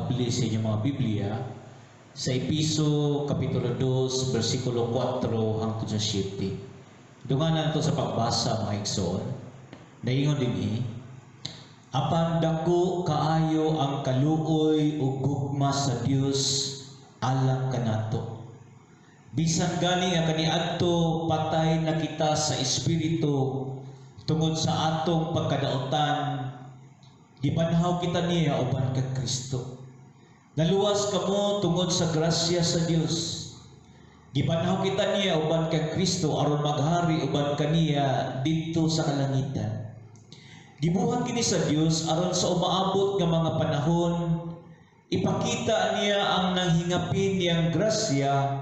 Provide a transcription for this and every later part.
abli sa inyong mga Biblia sa Episo Kapitulo 2, versikulo 4 hangtod sa 7. Dunganan to sa pagbasa mga igsoon. Daingon dinhi, apan dako kaayo ang kaluoy ug gugma sa Dios alang kanato. Bisan gani nga kaniadto patay na kita sa espiritu tungod sa atong pagkadaotan, gibanhaw kita niya uban kag Kristo. Naluwas kamo tungod sa grasya sa Dios. Gibanhaw kita niya uban kag Kristo aron maghari uban kaniya didto sa kalangitan. Gibuhat kini sa Dios aron sa umaabot nga mga panahon ipakita niya ang nanghingapin niyang grasya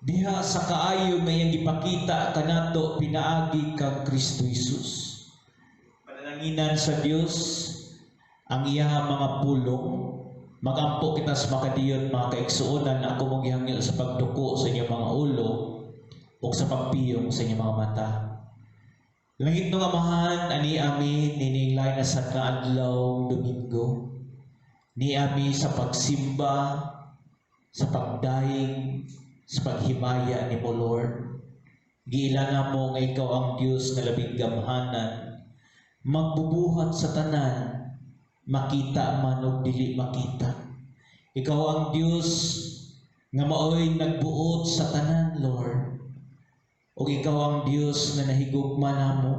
diha sa kaayo nga iyang ipakita kanato pinaagi kang Kristo Jesus. Panananginan sa Dios ang iyang mga pulong, magampo kita sa makadiyon mga kaigsuonan ako mong gihangyo sa pagduko sa inyong mga ulo o sa pagpiyong sa inyong mga mata. Langit ng Amahan, ani ami nininglay na sa kaadlaw Domingo, ni ami sa pagsimba, sa pagdaing, sa paghimaya ni mo Lord. Giilana mo nga ikaw ang Diyos na labing gamhanan, magbubuhat sa tanan, makita man o dili makita. Ikaw ang Diyos nga maoy nagbuot sa tanan, Lord. O ikaw ang Diyos nga nahigugma namo,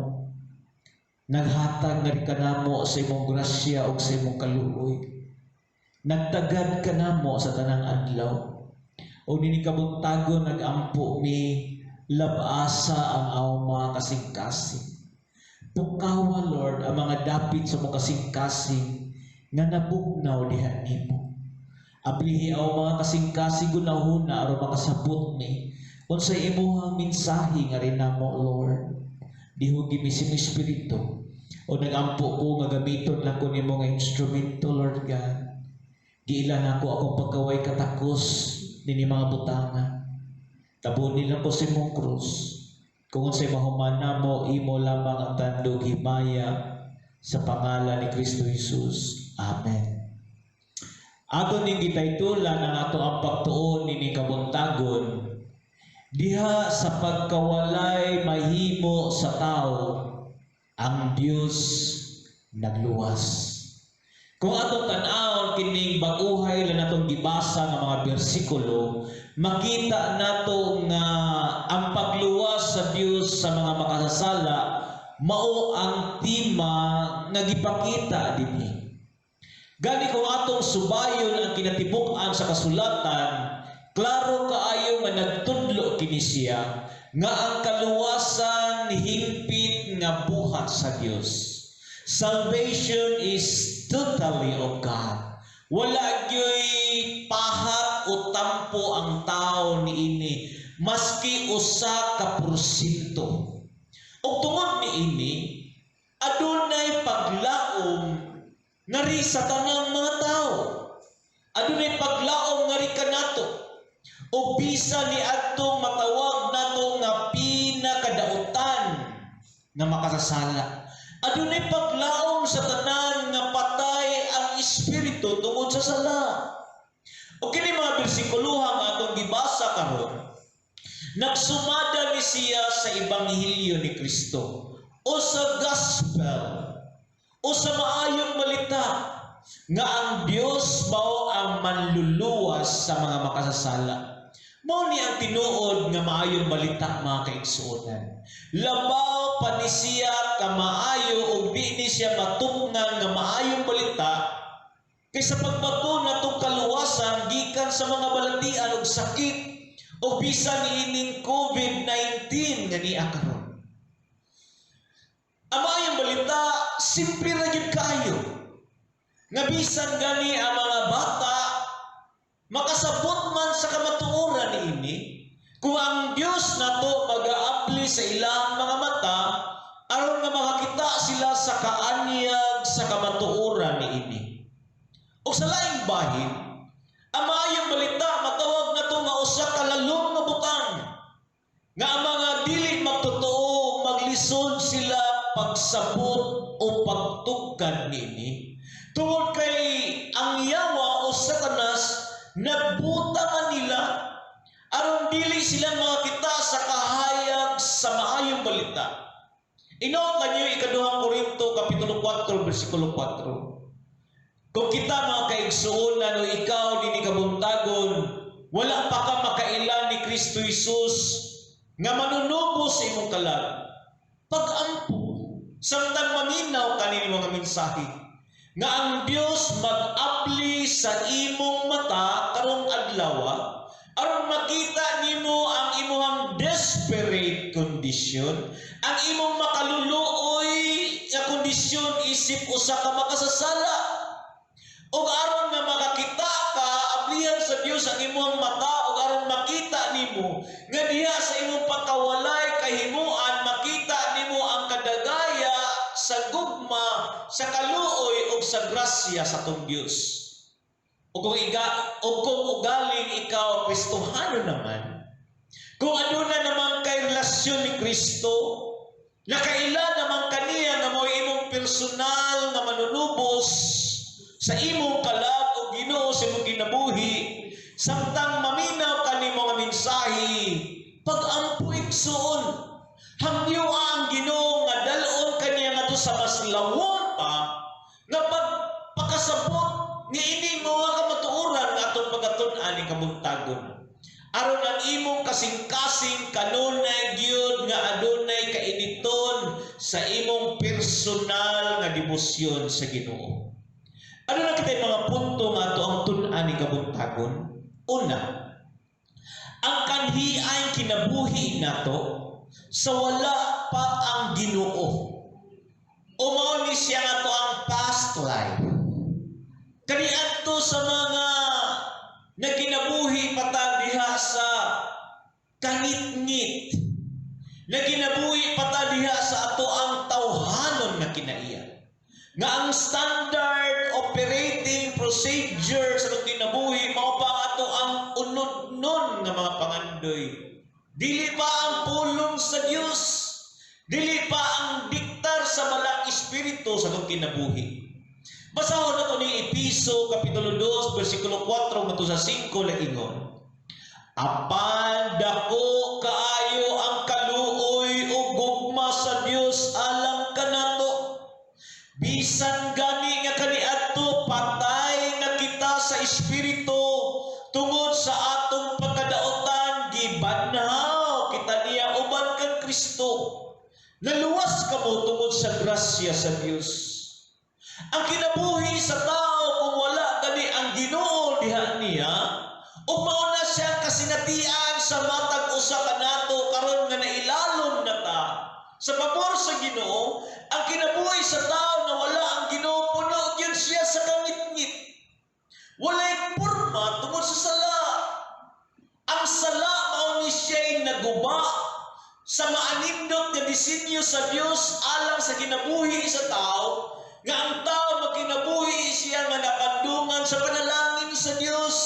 naghatag nga ka namo sa imong grasya o sa imong kaluoy. Nagtagad ka namo sa tanang adlaw. O nini kabuntagon nagampo mi labasa ang awang mga kasing-kasing. Pukawa, Lord, ang mga dapit sa mga kasing-kasing nga nabugnaw diha nimo. Ablihi ang mga kasing-kasing gunahuna aron makasabot ni unsay imong mensahe nga rin namo, Lord. Dihugi mi sing espiritu o nagampo ko nga gamiton lang ko nimo nga instrumento, Lord God. Giilan ako akong pagkaway katakos nini mga butanga. Tabunin lang ko sa imong krus. Kung unsay mahumana mo, imo lamang ang tandog himaya sa pangalan ni Kristo Jesus. Amen. Aton ning gitaytulan ang ato ang pagtuon nini kabuntagon diha sa pagkawalay mahimo sa tao ang Dios nagluwas. Kung atong tan-awon kining baguhay lang natong gibasa nga mga bersikulo, makita nato nga ang pagluwas sa Dios sa mga makasasala mao ang tema nga gipakita dinhi. Gani kung atong subayon ang kinatibuk-an sa kasulatan, klaro kaayo nga nagtudlo kini siya nga ang kaluwasan hingpit nga buhat sa Dios. Salvation is totally of God. Wala gyoy pahat o tampo ang tao niini maski usa ka porsyento. Ug tungod niini adunay paglaom ngari sa tanang mga tao. Adunay paglaom ngari kanato. O bisa ni adtong matawag nato nga pinakadautan nga makasasala. Adunay paglaom sa tanan nga patay ang espiritu tungod sa sala. O kini mga bersikuluhan nga atong gibasa karon, nagsumada ni siya sa ebanghelyo ni Kristo o sa gospel o sa maayong balita nga ang Dios mao ang manluluwas sa mga makasasala. Mao ni ang tinuod nga maayong balita mga kaigsuonan. Labaw pa ni siya ka maayo o di ni siya matungnan nga maayong balita kaysa pagbato na itong kaluwasan gikan sa mga balatian o sakit o bisa niining COVID-19 nga niya karon. Ang maayong balita simple ra gyud kaayo nga bisan gani ang mga bata makasabot man sa kamatuoran niini kung ang Dios nato mag-aapli sa ilang mga mata aron nga makakita sila sa kaanyag sa kamatuoran niini. O sa laing bahin, ang maayong balita matawag nato nga usa ka lalong nga butang nga ang mga dili magtotoo maglisod sila pagsabot o pagtugkad niini Tungod kay ang yawa o Satanas nagbutangan nila aron dili sila makakita sa kahayag sa maayong balita. Inoon kanyo ikaduhang Korinto kapitulo 4 bersikulo 4. Kung kita mga kaigsuonan o ikaw din ikabuntagon, wala pa ka makailan ni Kristo Jesus nga manunubo sa imong kalag. Pag-ampo, samtang maminaw kanino mga mensahe, nga ang Dios mag-abli sa imong mata karong adlaw, aron makita nimo ang imong desperate condition, ang imong makaluluoy nga kondisyon isip usa ka makasasala. O aron nga makakita ka, ablihan sa Dios ang imong mata, o aron makita nimo nga diha sa imong pagkawalay kahimuan, makita nimo ang kadagaya sa gugma, sa kaluoy o sa grasya sa tong Dios. O kung ugaling ikaw Kristohano naman, kung aduna naman kay relasyon ni Kristo, nakaila naman kaniya nga mo imong personal nga manunubos sa imong kalag o Ginoo sa imong kinabuhi, samtang maminaw kanimo nga mensahe, pag-ampo igsuon, hangyo ang Ginoo nga dalon kaniya ngadto sa mas lawon pa nga pagpakasabot ni ining mga kamatuoran nga atong pagatun-an ni kabuntagon. Aron ang imong kasing-kasing kanunay gyud nga adunay kainiton sa imong personal nga debosyon sa Ginoo. Ano na kita mga punto nga ato ang tun-an ni kabuntagon? Una, ang kanhi ay kinabuhi nato sa wala pa ang Ginoo. O mao ni siya nga to ang past life. Kaniadto sa mga nagkinabuhi patag diha sa kanitngit, nagkinabuhi patag diha sa ato ang tawhanon nga kinaiya, nga ang standard operating procedure sa itong kinabuhi mao pa ato ang unod-non nga mga pangandoy. Dili pa ang pulong sa Dios, dili pa ang diktar sa malang espiritu sa itong kinabuhi. Basahon nato ni Episo kapitulo 2 bersikulo 4 ngadto sa 5 laingon. Apan dako kaayo ang kaluoy ug gugma sa Dios alang kanato. Bisan gani nga kaniadto patay nga kita sa espiritu tungod sa atong pagkadaotan, gibanhaw kita niya uban kang Kristo. Naluwas kamo tungod sa grasya sa Dios. Ang kinabuhi sa tao kung wala gani ang Ginoo diha niya, o mauna siya kasinatian sa matag usa kanato karon nga nailalom na ta sa pabor sa Ginoo. Ang kinabuhi sa tao na wala ang Ginoo, puno gyud siya sa kangit-ngit, walay porma tungod sa sala. Ang sala mao ni siya'y naguba sa maanindot nga disenyo sa Dios alang sa kinabuhi sa tao, nga ang tao magkinabuhi siya nga nakandungan sa panalangin sa Dios.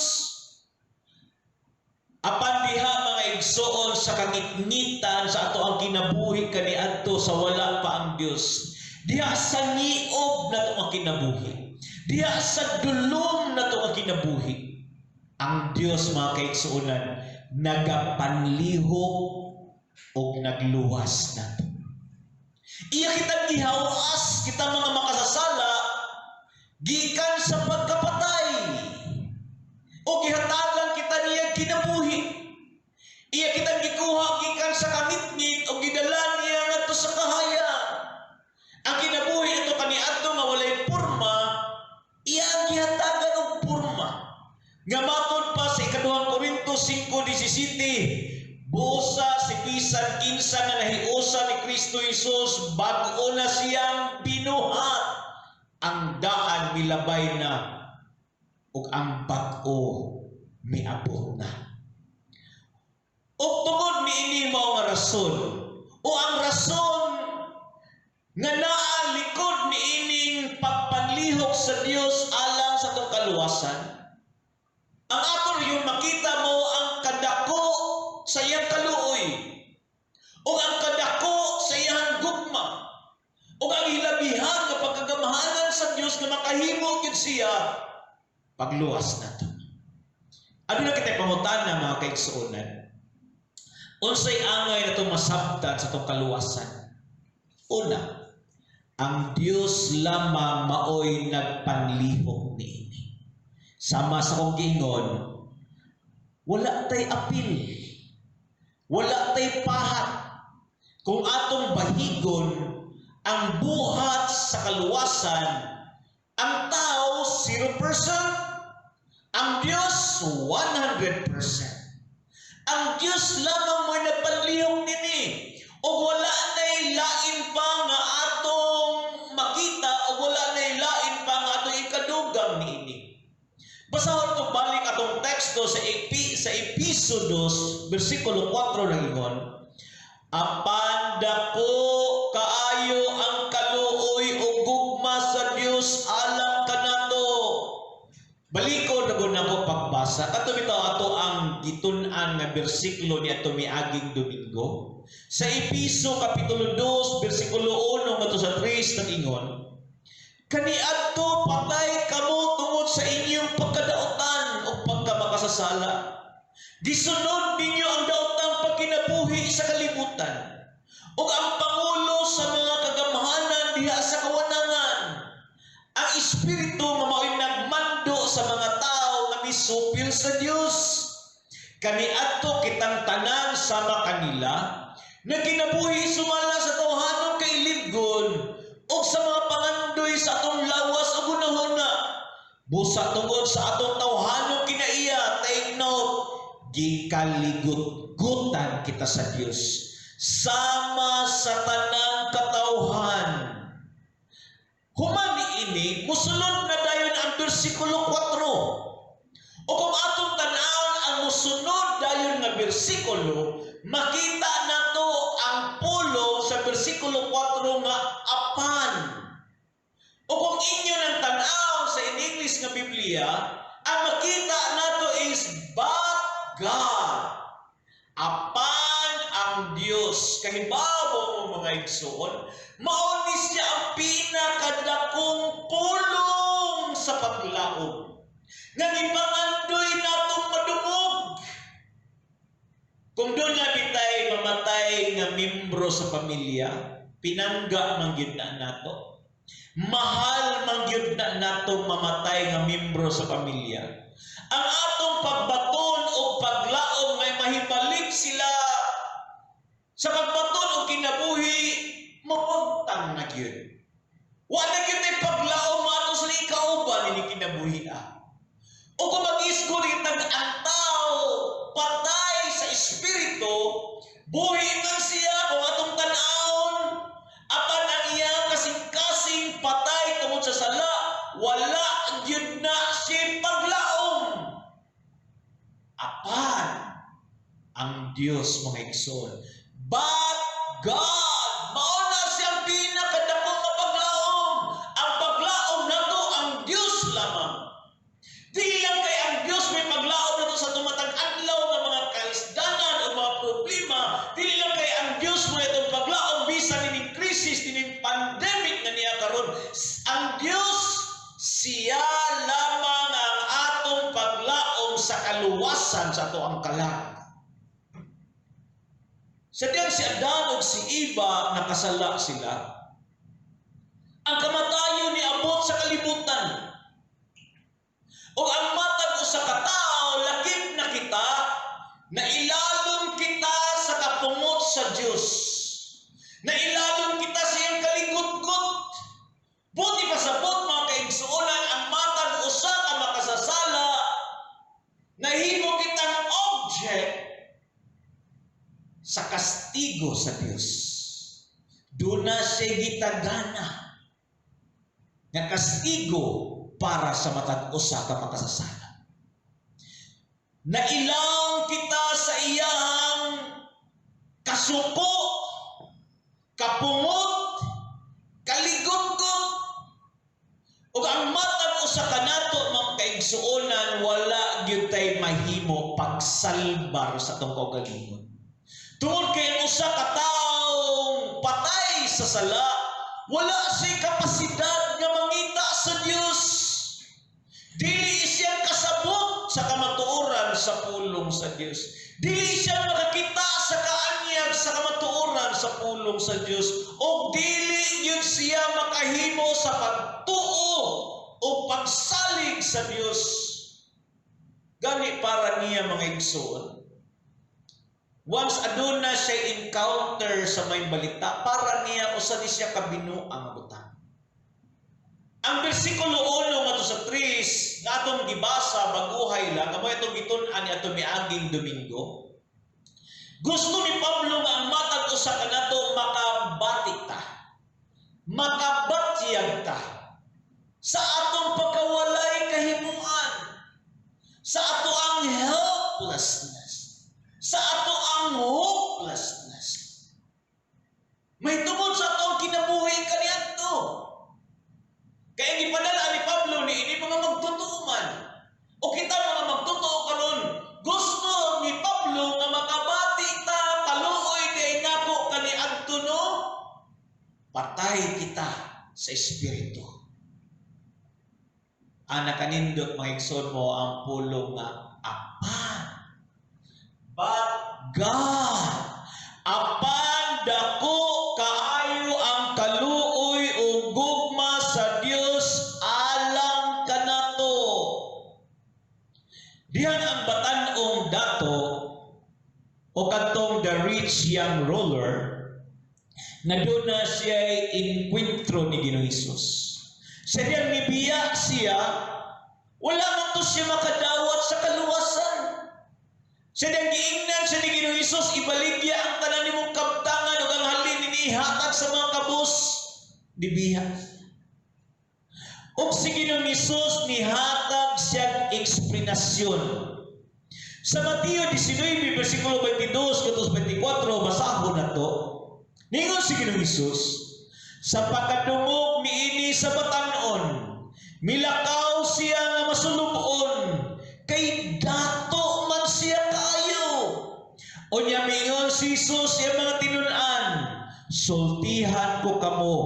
Apan diha mga igsoon sa kangitngitan sa ato ang kinabuhi kaniadto sa wala pa ang Dios. Diha sa niob na to ang kinabuhi. Diha sa dulom na to ang kinabuhi. Ang Dios mga kaigsuonan nagapanlihok o nagluwas na to. Iya kitang gihawas, kita mga makasasala, gikan sa pagkapatay. O gihatagan kita niya kinabuhi. Iya kitang gikuha, gikan sa kangitngit, o gidala niya ngadto sa kahayag. Ang kinabuhi ito kaniadto nga walay porma, iya ang gihatagan og porma. Nga matod pa sa ikaduhang Korinto 5:17, busa si bisan kinsa nga nahiusa ni Kristo Jesus, bag-o na siyang binuhat, ang daan milabay na ug ang bag-o miabot na. Ug tungod niini mao nga rason, o ang rason nga naa likod niining pagpanlihok sa Dios alang sa tong kaluwasan, ang aton yung makita mo ang kadako sa iyang kaluoy, o ang kadako sa iyang gugma, o ang hilabihan nga pagkagamahanan sa Dios Diyos nga makahimo gyud siya pagluwas nato. Aduna kita pangutana mga kaigsuonan. Unsay angay natong masabtan sa tong kaluwasan? Una, ang Dios lamang maoy nagpanlihok niini. Sama sa kong giingon, wala tay apil, wala tay pahat. Kung atong bahigon ang buhat sa kaluwasan, ang tao 0%, ang Diyos 100%. Ang Diyos lamang mo'y nagpanlihok nini, o wala na'y lain pa nga atong makita, o wala na'y lain pa nga atong ikadugang niini. Basahon ko balik atong teksto sa Episo 2, versikulo 4 lang ingon, apan dako kaayo ang kaluoy o gugma sa Dios alang kanato. Balikod na nako pagbasa. Kato bitaw ato ang gitun-an nga bersikulo ni ato miaging Domingo. Sa Episo kapitulo 2 bersikulo 1 ngadto sa 3 nang ingon, kaniadto patay kamo tungod sa inyong pagkadaotan o pagkamakasasala. Disunod ninyo ang daotang pagkinabuhi sa kalibutan ug ang pangulo sa mga kagamhanan diha sa kawanangan. Ang espiritu nga mao'y nagmando sa mga tao nga misupil sa Dios. Kaniadto kitang tanan sama kanila na kinabuhi sumala sa tawhanon kay libgon ug sa mga pangandoy sa atong lawas ug hunahuna. Busa tungod sa atong tawhanon kinaiya, take note, gikaligut-gutan kita sa Dios sama sa tanang katawhan. Humani ini musulod na dayon ang bersikulo 4. O kung atong tanawon ang musunod dayon nga bersikulo, makita nato ang pulo sa bersikulo 4 nga apan. O kung inyo nang tanawon sa in-English nga Biblia, ang makita nato is but God. Apan ang Dios. Kahibawo mo mga igsoon, mauni siya ang pinakadakong pulong sa paglaom. Nangipangandoy natong madumog. Kung doon nga bitay mamatay nga membro sa pamilya, pinangga mangyud na nato. Mahal mangyud na nato mamatay nga membro sa pamilya. Ang atong pagbaton o paglaom may mahibalik sila sa pagbaton o kinabuhi, mapagtang na yun. Wala yun ay paglaom ato sa ikauban ni kinabuhi o kung mag-isgol itag ang tao patay sa espiritu, buhi man siya kung atong tanawon, apan ang iyang kasing-kasing patay tungod sa sala, wala yun na siya paglaom. Apan ang Diyos mga igsoon, but God, mauna siyang pinakadakong na paglaom. Ang paglaom na to ang Diyos lamang. Di lang kay ang Diyos may paglaom na to sa tumatang adlaw ng mga kaisdanan o mga problema. Di lang kay ang Diyos mo itong paglaom bisan nining krisis, nining pandemic na niya karon. Ang Diyos, siya lamang ang atong paglaom sa kaluwasan sa ato ang kalag. Sa diyang si Adan o si Eva nakasala sila, ang kamatayon ni abot sa kalibutan. O ang matag sa katao, lakip na kita, na ilalom kita sa kapungot sa Diyos. Na ilalom kita sa iyang kaligutgut. Buti pa sa bot mga kaigsuunan, ang matag usa ka makasasala, nahimo kitang object sa kastigo sa Dios. Doon na siya gitagana nga kastigo para sa matag usa ka makasasala. Nailang kita sa iyang kasuko, kapungot, kaligutgut, ug ang matag usa kanato mga kaigsuonan, wala gyud tay mahimo pagsalbar sa atong kaugalingon. Tungod kay usa ka taong patay sa sala, wala siya kapasidad nga mangita sa Dios. Dili siya kasabot sa kamatuoran sa pulong sa Dios. Dili siya makakita sa kaanyag sa kamatuoran sa pulong sa Dios. O dili yun siya makahimo sa pagtuo o pagsalig sa Dios. Gani para niya mga igsoon. Once aduna siya encounter sa may balita, para niya usa di siya kabinuang butang. Ang bersikulo 1 ngadto sa 3 nga atong gibasa baguhay lang, kamo itong gitun-an ni atong miaging Domingo. Gusto ni Pablo nga ang matag usa kanato makabatik ta. Makabatyag ta sa atong pagkawalay kahimuan. Sa ato ang helplessness. Sa ato ang hopelessness. May tungod sa atong kinabuhi kaniadto. Kaya gipadala ni Pablo ni ini mga magtutuman. O kita mga magtutuo karon, gusto ni Pablo nga makabati ta kaluoy kay nako kaniadto no. Patay kita sa espiritu. Ana kanindot mga igsoon mo ang pulong nga apan. But God, apan dako kaayo ang kaluoy o gugma sa Dios alang kanato. Dihan ang batan-ong dato o katong the rich young ruler na doon na siya inkwentro ni Ginoong Hesus. Sa diyang nibiya siya, wala man to siya makadawat sa kaluwasan. Sa diyang giingnan siya ni Ginoong Hesus, ibaligya ang tanan ni mong kabtangan o ang halin inihatag sa mga kabus. Nibiya. O si Ginoong Hesus, nihatag siyang eksplanasyon. Sa Mateo 19, versikulo 22, katos 24, basahon na to. Ningon si Ginoong Hesus, sa pagkadungog niini sa batanon, milakaw siya nga masulubon, kay dato man siya kayo. O niya mingon si Hesus yung mga tinun-an, sultihan ko kamo,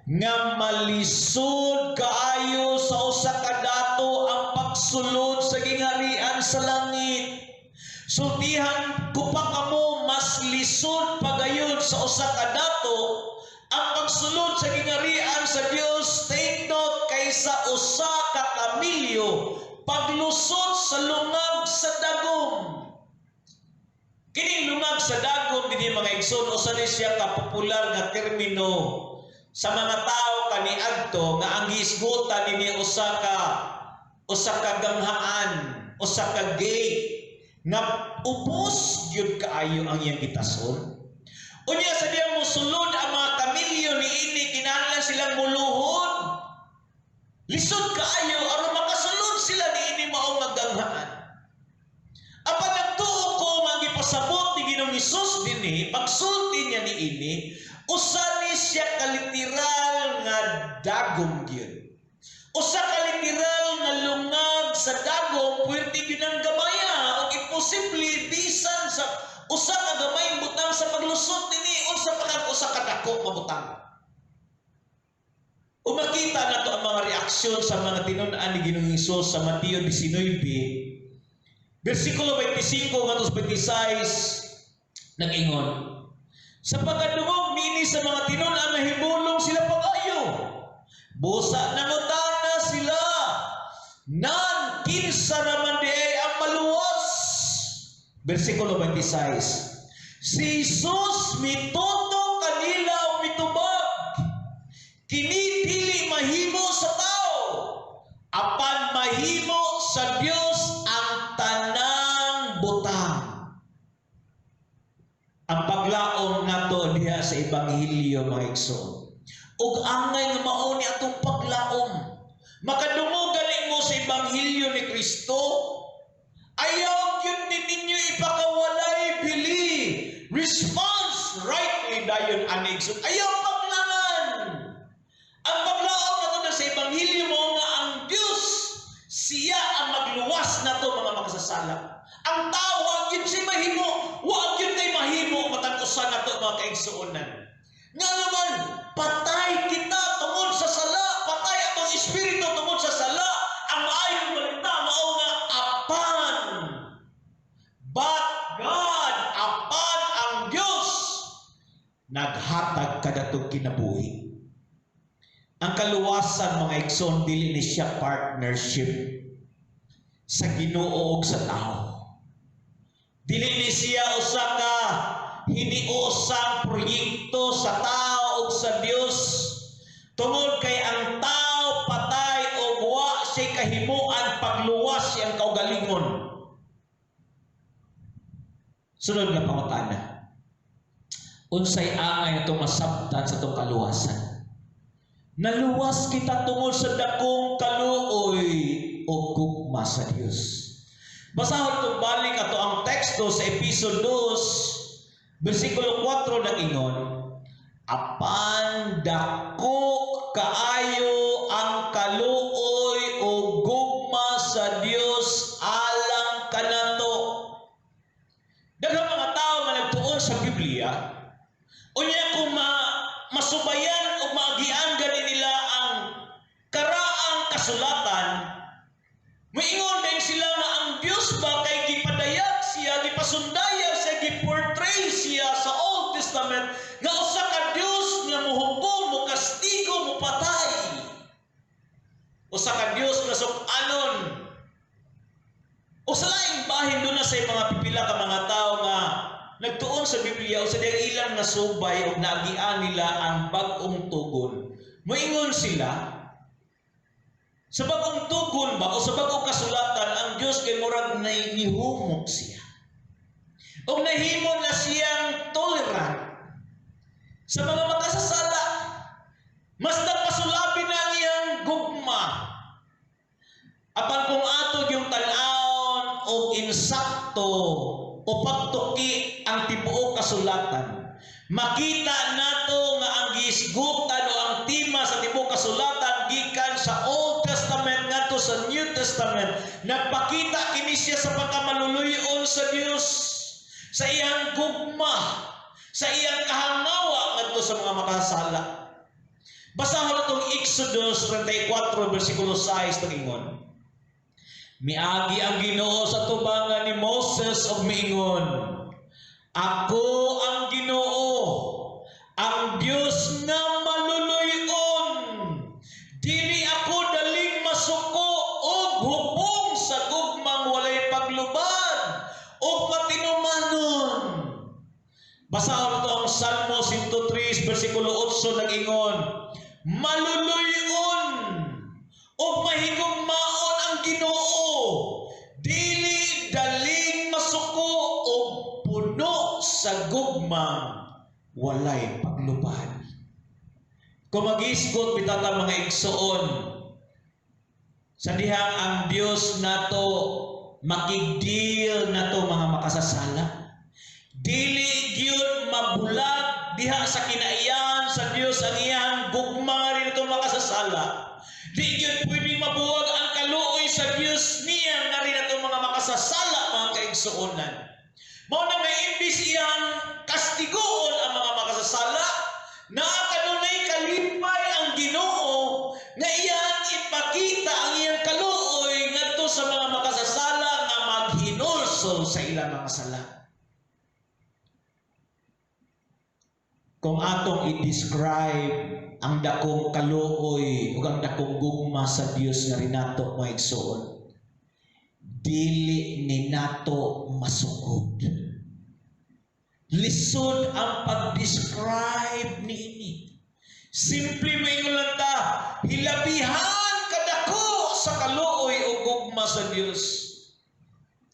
nga malisod kaayo sa usa ka dato ang pagsulod sa gingharian sa langit. Sultihan ko pa kamo mas lisod pagayon sa usa ka dato ang pagsulod sa gingharian sa Dios. Take note, kaysa usa ka kamilyo paglusod sa lungag sa dagom. Kining lungag sa dagom dinhi mga igsoon usa ni siya ka popular nga termino sa mga tao kaniadto nga ang gihisgutan dinhi usa ka gamhaan, usa ka gate nga ubos gyud kaayo ang iyang gitason. Unya sa diyang musulod ang mga kamilyo ni ini kinahanglan silang muluhod. Lisod kaayo aron makasulod sila ni ini maong magdanghaan. Apan nagtuo ko nga gipasabot ni Ginoong Hesus dinhi pagsulti niya ni ini usa ni siya ka literal nga dagom gyud. Usa ka literal nga lungag sa dagom puwerte gyud ang gamaya o imposible bisan sa usa ka gamay butang sa paglusot nini unsa pa kag usa ka dako mabutang. O makita nato ang mga reaksyon sa mga tinun-an ni Ginoong Hesus sa Mateo 19 versikulo 25 ngadto 26 nag-ingon, sa pagkadungog niini sa mga tinun-an na himulong sila pag-ayo, busa nangutana sila, nan kinsa naman di ay ang maluwas. Versikulo 26, si Jesus mituto kanila o mitubag, kini dili mahimo sa tao, apan mahimo sa Dios ang tanang butang. Ang paglaom nato diha sa Ebanghelyo mga igsoon. Ug angay nga mao ni atong paglaom. Makadungog galing mo sa Ebanghelyo ni Kristo. Ayaw yun ninyo ipakawalay bili. Response rightly dayon ani igsoon. Ayaw paglangan. Ang paglaom nato na sa Ebanghelyo mo nga ang Dios siya ang magluwas nato mga makasasala. Ang tao wag yun siya mahimo, wag yun kay mahimo matag usa nato mga kaigsuonan. Nga naman patay naghatag kadatong kinabuhi. Ang kaluwasan mga igsoon dili ni siya partnership sa Ginoo ug sa tao. Dili ni siya usa ka hiniusang proyekto sa tao ug sa Dios. Tungod kay ang tao patay ug wa siya kahimuan pagluwas siyang kaugalingon. Sunod na pangutana. Unsay angay itong masabtan sa itong kaluwasan? Naluwas kita tungod sa dakong kaluoy o gugma sa Dios. Basahon itong balik ato ang teksto sa Episo 2, versikulo 4 na ingon, apan dako kaayo ang kaluoy o gugma sa Dios alang kanato. Daghang mga tao nga nagtuon sa Biblia, unya kung masubayan o maagian gani nila ang karaang kasulatan, moingon din sila na ang Dios ba kay gipadayag siya, gipasundayag siya, giportray siya sa Old Testament nga usa ka Dios nga muhukom, mukastigo, mupatay. Usa ka Dios nga sukanon. O sa laing bahin doon na sa mga pipila ka mga tao nga nagtuon sa Biblia o sa diyang ilang nasubay o naagian nila ang bagong tugon. Moingon sila, sa bagong tugon ba o sa bagong kasulatan, ang Diyos kay murag naihumok siya. O nahimo na siyang tolerant sa mga makasasala. Mas nagpasulabi na niyang gugma. Apan kung ato yung tan-aon o insakto o pagtuki ang tibuok kasulatan, makita nato nga ang giisgutan o ang tema sa tibuok kasulatan gikan sa Old Testament ngadto sa New Testament, nagpakita kini siya sa pagkamaluluyon sa Dios, sa iyang gugma, sa iyang kahangawa ngadto sa mga makasala. Basahon itong Exodus 34 versikulo 6 tingon, miagi ang Ginoo sa tubangan ni Moses og miingon, ako ang Ginoo, ang Dios nga maluluyon. Dili ako daling masuko og hubong sa gugmang walay paglubad og matinumanon. Basahon ito ang Salmo 103 versikulo 8 nag-ingon, maluluyon og mahigugmaon ang Ginoo, dili daling masuko o puno sa gugmang walay paglubad. Kung mag-isgot bitata mga igsoon, sa dihang ang Dios nato makigdeal nato mga makasasala, dili gyud mabulag diha sa kinaiyan sa Dios ang iyang gugma rin itong makasasala. Di yun pwede mabuwag ang kaluoy sa Diyos niya nga rin itong mga makasasala, mga kaigsuonan. Mao na may imbis iyang kastigoon ang mga makasasala, na kanunay kalipay ang Ginoo nga iyang ipakita ang iyang kaluoy ngadto sa mga makasasala nga maghinulsol sa ilang mga sala. Kung atong i-describe ang dakong kaluoy o ang dakong gugma sa Dios nga rin nato mga igsoon, dili ni nato masugod. Lisod ang pag-describe niini. Simple mo lang ta, hilabihan kadako sa kaluoy o gugma sa Dios.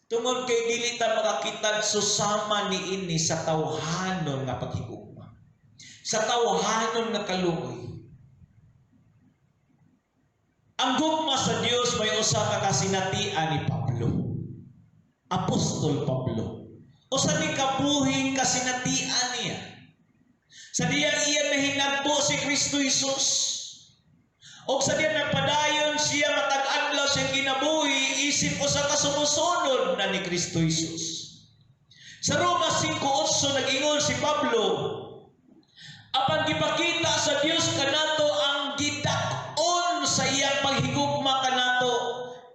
Tungod kay dili ta makakitag susama niini sa tawhanon nga paghigugma, sa tawhanon nga kaluoy. Ang gugma sa Dios may usa ka kasinatian ni Pablo, Apostol Pablo. Usa ni kabuhing kasinatian niya. Sa diyan iya nahinagpo si Kristo Jesus. O sa diyan nagpadayon siya matag adlaw siyang kinabuhi isip usa ka sumusunod na ni Kristo Jesus. Sa Roma 5:8 nag-ingon si Pablo, apan gipakita sa Dios kanato ang gidak-on sa iyang paghigugma kanato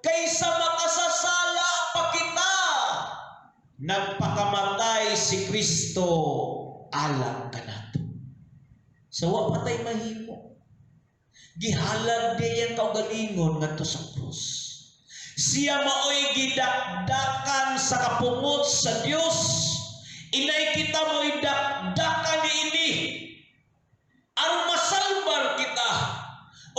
kaysa makasasala pa kita. Nagpakamatay si Kristo alang kanato. Sa wa patay mahimo. Gihalad diya ang kaugalingon ngadto sa krus. Siya maoy gidakdakan sa kapungot sa Dios. Inay kita mo'y dakdakan niini. Ang masalbar kita.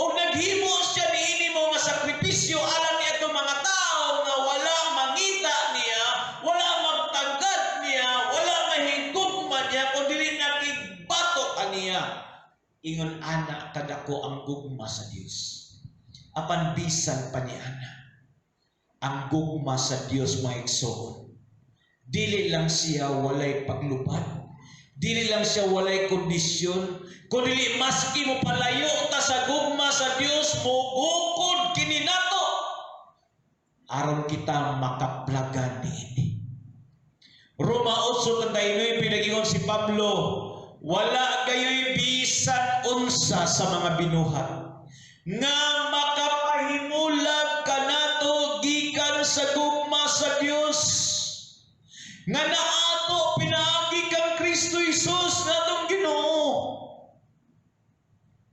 O naghimo siya niini mo nga sakripisyo alam niya itong mga tao nga wala mangita niya, wala magtagad niya, wala mahigugma niya, kundi nakigbato kaniya. Ingon ana kadako ang gugma sa Dios. Apan bisan pa ni ana. Ang gugma sa Dios maigsoon. Dili lang siya walay paglubad. Dili lang siya walay kondisyon. Kundi maski mo palayo ta sa gugma sa Dios, mugukod kini nato. Aron kita makaplagan niini. Roma 8:39 pinagingon si Pablo, wala kayo'y bisan unsa sa mga binuhat nga makapahimulag kanato gikan sa gugma sa Dios. Nga naato pinaagi kang Kristo Jesus natong Ginoo.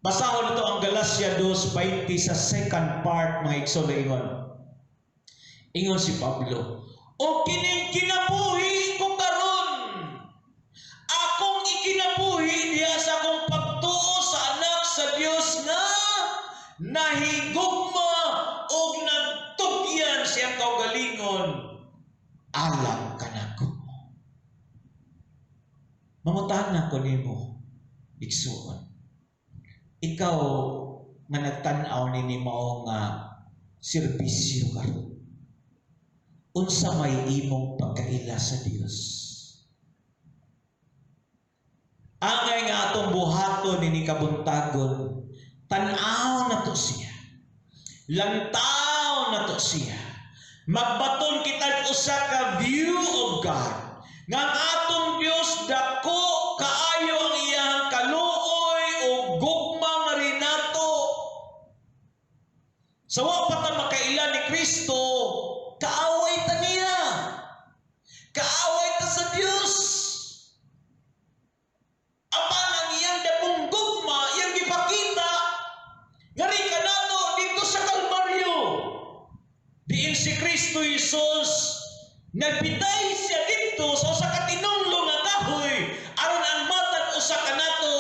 Basahon ito ang Galacia 2:20 sa second part mga igsoon ingon. Ingon si Pablo, o kining kinabuhi ko karon, akong ikinabuhi diha sa akong pagtuo sa anak sa Dios na nahigugma o nagtugyan siyang kaugalingon alang kanako. Mangutahan ko nimo, igsuon. Ikaw nga nagtan-aw nini mao nga serbisyo karon. Unsa may imong pagkaila sa Dios? Angay nga atong buhaton nini kabuntagon, tan-aw na to siya. Lantaw na to siya. Magbaton kita usa ka view of God. Nga ang atong Dios dako kaayo ang iyang kaluoy o gugma nga rin nato. Sa wa pa ta makaila ni Kristo, kaaway ta niya. Kaaway ta sa Dios. Apan ang iyang dakong gugma, iyang gipakita, nga rin ka nato dito sa Kalbaryo. Diin si Kristo Jesus, nagpitay siya dito sa usa ka tinunglo nga kahoy aron ang matag usa ka nato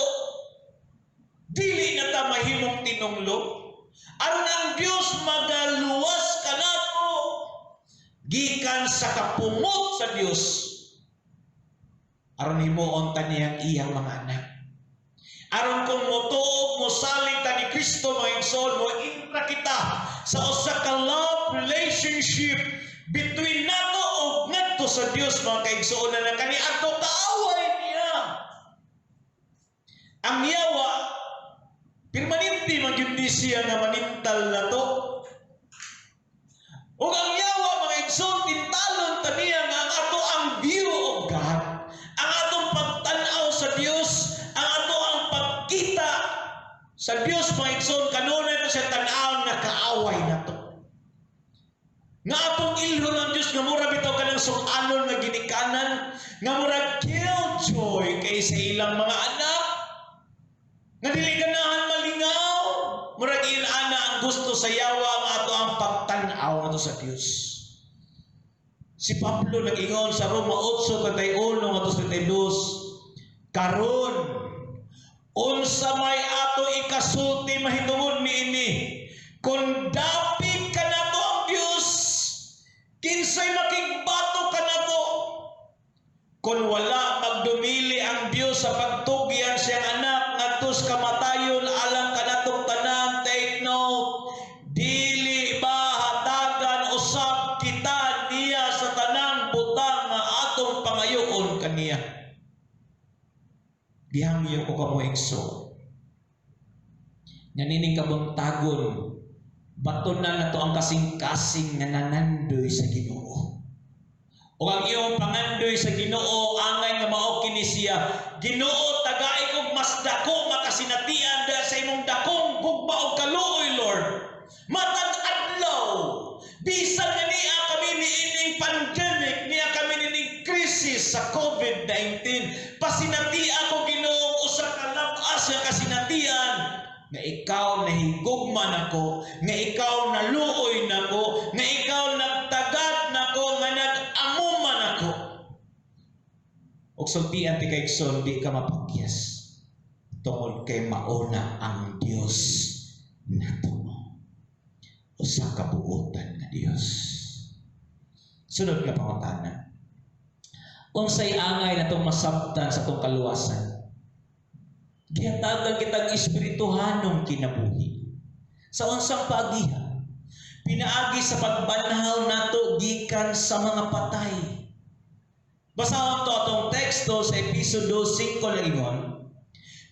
dili na ta mahimong tinunglo aron ang Dios magaluwas ka nato gikan sa kapungot sa Dios aron himuon ta niyang iyang mga anak aron kung motuog mo saling ta ni Kristo mga igsoon mo intra kita sa usa ka love relationship between nato o ngadto sa Dios mga kaigsoon na kaniadto kaaway niya. Ang yawa permanente magyundi siya nga manintal na to. Ug ang yawa mga igsoon tintalon ta niya nga ang ato ang view of God, ang atong pagtan-aw sa Dios, ang ato ang pagkita sa Dios mga igsoon kanunay na siya tan-aw nga kaaway na to. Nga atong ilho ng Diyos nga mura bitaw ka ng sukanon nga ginikanan nga mura killjoy kay sa ilang mga anak nga dili ganahan malingaw mura ana ang gusto sa yawa nga ato ang pagtan-aw nato sa Dios. Si Pablo nag-ingon sa Roma 8:31 ato 32 karon unsa may ato ikasulti mahitungod niini kun dapit ka nato ang Dios kinsay makigbato ka nato kung wala magdumili ang Dios sa pagtugyan siyang anak ngadto sa kamatayon alang kanatong tanan. Take note, dili ba hatagan usab kita niya sa tanang butang nga atong pangayoon kaniya. Dihangyo ko kamo igsoon nanining kabuntagon baton na nato ang kasing-kasing nga nanandoy sa Ginoo. O ang iyong pangandoy sa Ginoo angay nga mao kini siya. Ginoo tagay kog mas dako makasinatian dahil sa imong dakong gugma og kaluoy Lord. Matag adlaw bisan nga niya kami niining pandemic, niya kami niining krisis sa COVID-19. Pasinati ako Ginoo usa ka labas nga kasi nga ikaw nahigugma nako, nga ikaw naluoy nako, nga ikaw nagtagad nako, nga nag-amuma nako. Og sultian ti kay igsoon, di ka mapakyas tungod kay mauna ang Dios nato. Usa ka buotan nga Dios. Sunod nga pangutana. Unsay angay natong masabtan sa atong kaluwasan? Gihatagan kitang espirituhanong kinabuhi. Sa unsang paagihan? Pinaagi sa pagbanhaw nato gikan sa mga patay. Basahon to atong teksto sa Episodio 5 laingon.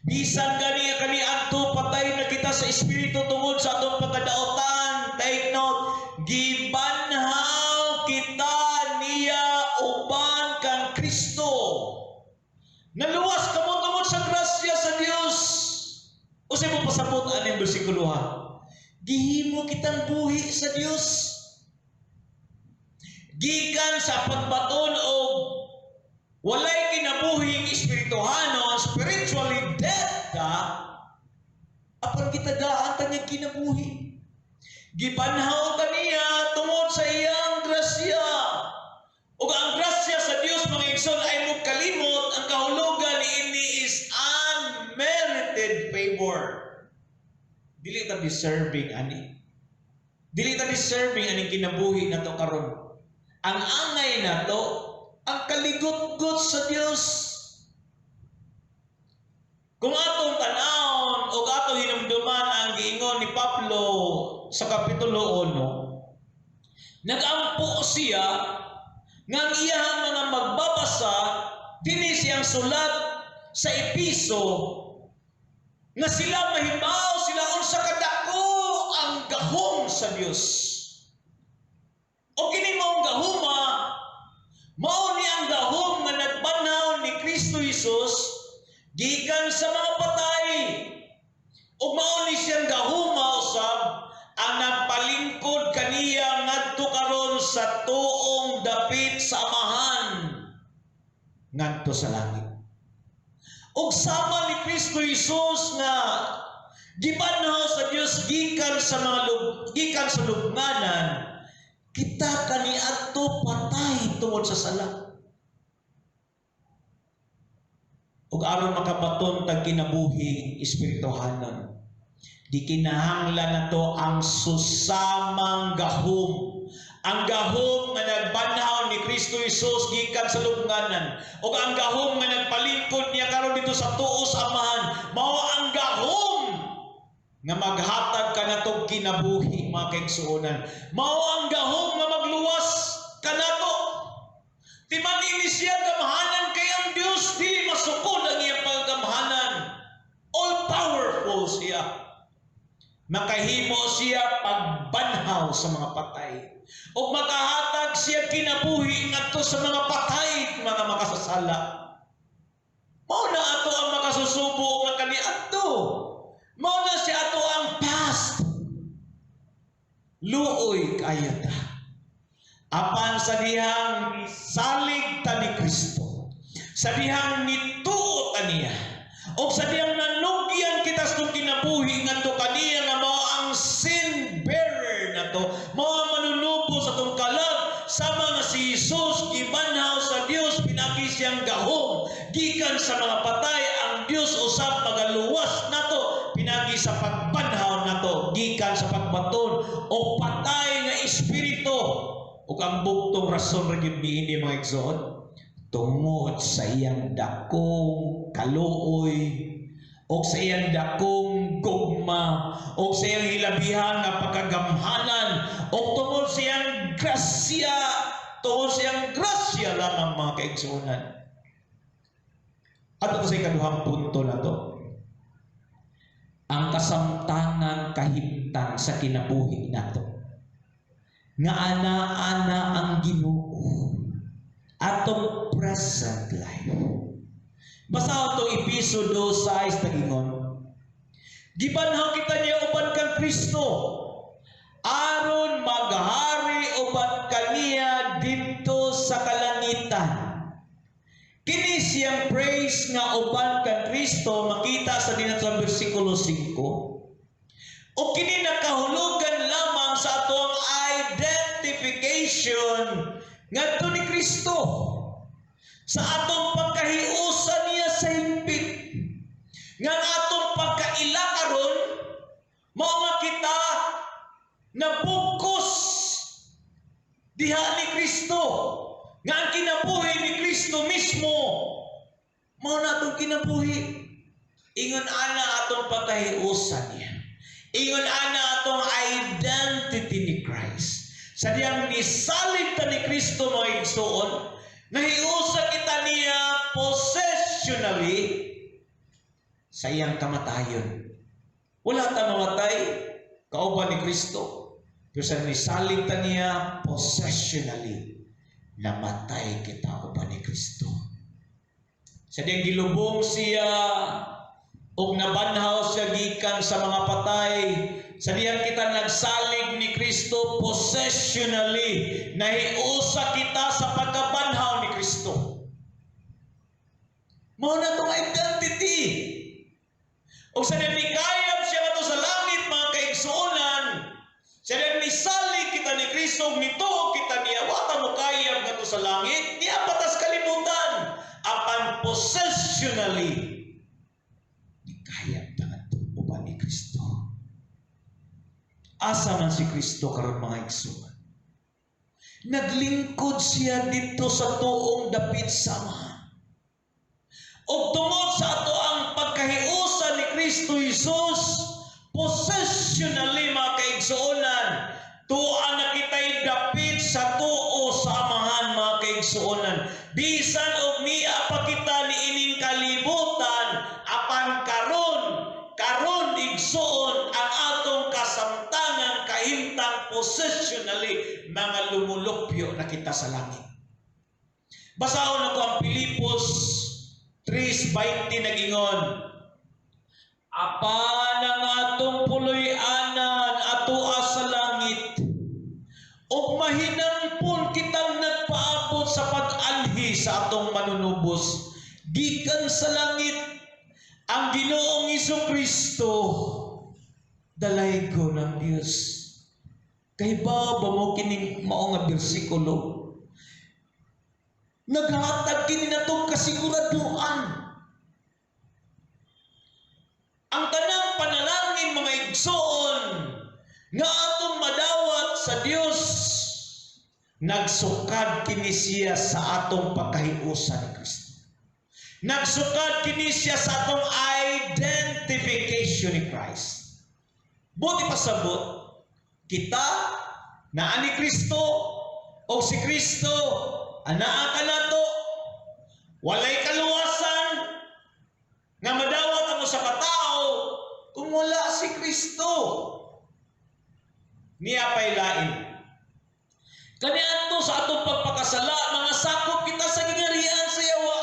Bisan kani adto patay na kita sa espiritu tungod sa atong pagkadaotan. Take note, gibanhaw kita niya uban kang Kristo. Naluwas ka mo tungod sa grasya sa Dios. Usay mo pasabot aning bersikulo ha. Gihimo kitang buhi sa Dios. Gikan sa pagbaton og walay kinabuhing espirituhanon, spiritually dead ka, apan kita daan tanyag kinabuhi. Gibanhaw ka niya tungod sa iyang grasya. Ug ang grasya sa Dios mga igsoon ay mo kalimot ang kahulugan niini is unmerited favor. Dili ta deserving ani. Dili ta deserving aning kinabuhi nato karon. Ang angay nato ang kaligot-got sa Dios. Kung atong tanawon o atong hinumduman ang giingon ni Pablo sa Kapitulo 1, nagampo siya nga ang iyang mga magbabasa dinhi siyang sulat sa Episo nga sila mahibaw sila unsa kadako ang gahom sa Dios. O kini maong gahuma mao ni ang gahom nga nagbanhaw ni Kristo Jesus gikan sa mga patay. Ug mao ni siyang gahuma usab ang nagpalingkod kaniya ngadto karon sa tuong dapit sa amahan ngadto sa langit. Ug sama ni Kristo Jesus nga gibanhaw sa Dios gikan sa lubnganan, kita kaniadto patay tungod sa sala. Ug aron makabaton tag kinabuhi espirituhanon, di kinahanglan nato ang susamang gahom. Ang gahom nga nagbanhaw ni Kristo Jesus gikan sa lubnganan, ug ang gahom nga nagpalingkod niya karon dito sa tuo sa amahan, mao ang gahom nga maghatag ka natong kinabuhi mga kaigsuonan. Mao ang gahom nga magluwas kanato. Timan ini siya gamahanan kay ang Dios dili masukod ang iyang paggamhanan. All powerful siya. Makahimo siya pagbanhaw sa mga patay. O makahatag siya kinabuhi ngadto sa mga patay mga makasasala. Mao na ato ang makasusubo nga kaniadto. Mao na siya ato ang past. Luoy kayo ta. Apan sa dihang salig ta ni Kristo, sa dihang nituo ta niya, o sa dihang nanugyan kita sa kinabuhi ngadto kaniya nga mao ang sin bearer nato, mao ang manunubo sa tong kalag sama nga si Jesus gibanhaw sa Dios pinagi siyang gahom gikan sa mga patay. Ang Dios usab magaluwas nato pinagi sa pagbanhaw nato gikan sa pagbaton o patay nga espiritu. Ug ang buktong rason ra gyud niini mga igsoon tungod sa iyang dakong kaluoy o sa iyang dakong gugma o sa iyang hilabihan nga pagkagamhanan o tungod sa iyang grasya, tungod sa iyang grasya lamang mga kaigsuonan. Ato sa ikaduhang punto na to, ang kasamtangan kahimtang sa kinabuhi nato nga ana-ana ang Ginoo atong present life. Basa ito Episodio 6 tagingon, gibanhaw kita niya uban kang Kristo aron maghari uban kaniya dito sa kalangitan. Kini siyang praise nga uban kang Kristo Kristo makita sa dinat sa bersikulo 5. O kini nakahulugan lamang sa atong identification ngadto ni Kristo sa atong pagkahiusa niya sa higpit. Nga atong pagkaila karon mao nga kita nabugkos diha ni Kristo. Nga ang kinabuhi ni Kristo mismo mao na atong kinabuhi. Ingon ana atong pagkahiusa niya. Ingon ana atong identity ni Christ. Sa diyang nisalig ta ni Kristo mga igsoon, nahiusa kita niya possessionally sa iyang kamatayon. Wala ta mamatay, kauban ni Kristo. Pero sa nisalig ta niya possessionally, namatay kita uban ni Kristo. Sa diyang gilubong siya, ug nabanhaw siya gikan sa mga patay. Sa diyang kita nagsalig ni Kristo possessionally, nahiusa kita sa pagkabanhaw ni Kristo. Mao na itong identity. O sa diyang nikayab siya nga sa langit, mga kaigsuonan, sa diyang nisalig kita ni Kristo, nituo kita niya, wata mo kayab nga sa langit, di apatas kalimutan, apan possessionally, nikayab tangan uban ni Kristo. Asa man si Kristo karon mga igsoon. Naglingkod siya dito sa tuong dapit sama. O tungod sa ato ang pagkahiusa ni Kristo Jesus, possessionally mga kaigsuonan, tuan na kita'y dapit sa tuo sa amahan mga kaigsuonan. Bisan og niya pa kita ni ining kalibutan, apan karon igsuon ang atong kasamtangan kahimtang possessionally mga lumulupyo na kita sa langit. Basahon na ko ang Pilipos 3:20 nag-ingon, apan ang atong puloy-anan atoa sa langit, ug mahinampon kitang nagpaabot sa pag-anhi sa atong manunubos gikan sa langit, ang Ginoong Jesucristo, dalaygo ng Dios. Kay ba mo kining mao nga bersikulo? Naghatag kini natong kasiguraduan. Ang tanang panalangin mga igsoon nga atong madawat sa Dios, nagsukad kini siya sa atong pagkahiusa ni Kristo. Nagsukad kini siya sa atong identification ni Christ. Buti pasabot, kita na ani Kristo o si Kristo anaa ka nato, walay kaluwasan nga madawat mo sa katao kung wala si Kristo. Niya pa'y lain. Kaniadto sa atong pagpakasala, mga sakop kita sa gingharian sa yawa.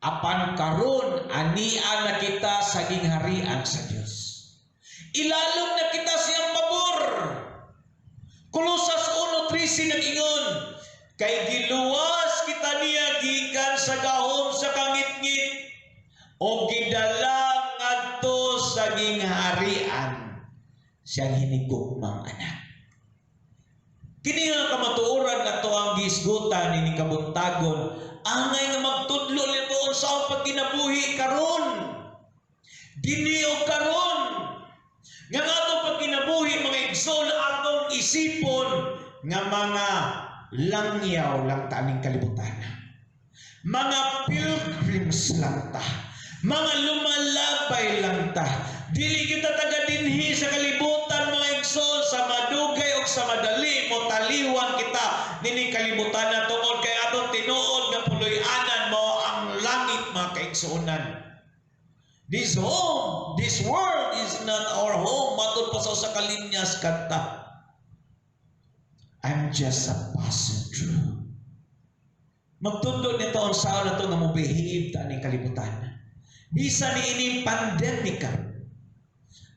Apan karon anian na kita sa gingharian sa Dios. Ilalom na kita siyang pabor. Kolosas 1:13 nag-ingon, kay giluwas kita niya gikan sa gahom sa kangit-ngit o gidala ngadto sa gingharian siyang hinigugmang anak. Kini nga kamatuoran na to ang gisgutan ni kabuntagon, angay nga magtudlo nito sa pagkinabuhi karon. Dini o karon. Nga atong pagkinabuhi mga igsoon atong isipon nga mga langyaw lang taning kalibutan. Mga pilgrims lang ta. Mga lumalabay lang ta. Dili kita taga dinhi sa kalibutan mga igsoon, sa madugay o sa madali mo taliwan kita nining kalibutan na tungod kay atong tinuod nga puloy-anan mo ang langit mga kaigsuonan. This home, this world is not our home. Matod pa sa kalinyas kanta, I'm just a passing through. Magtundog nito ang sao na ito nga mubehave ta ning kalibutan. Bisa ni ining pandemika,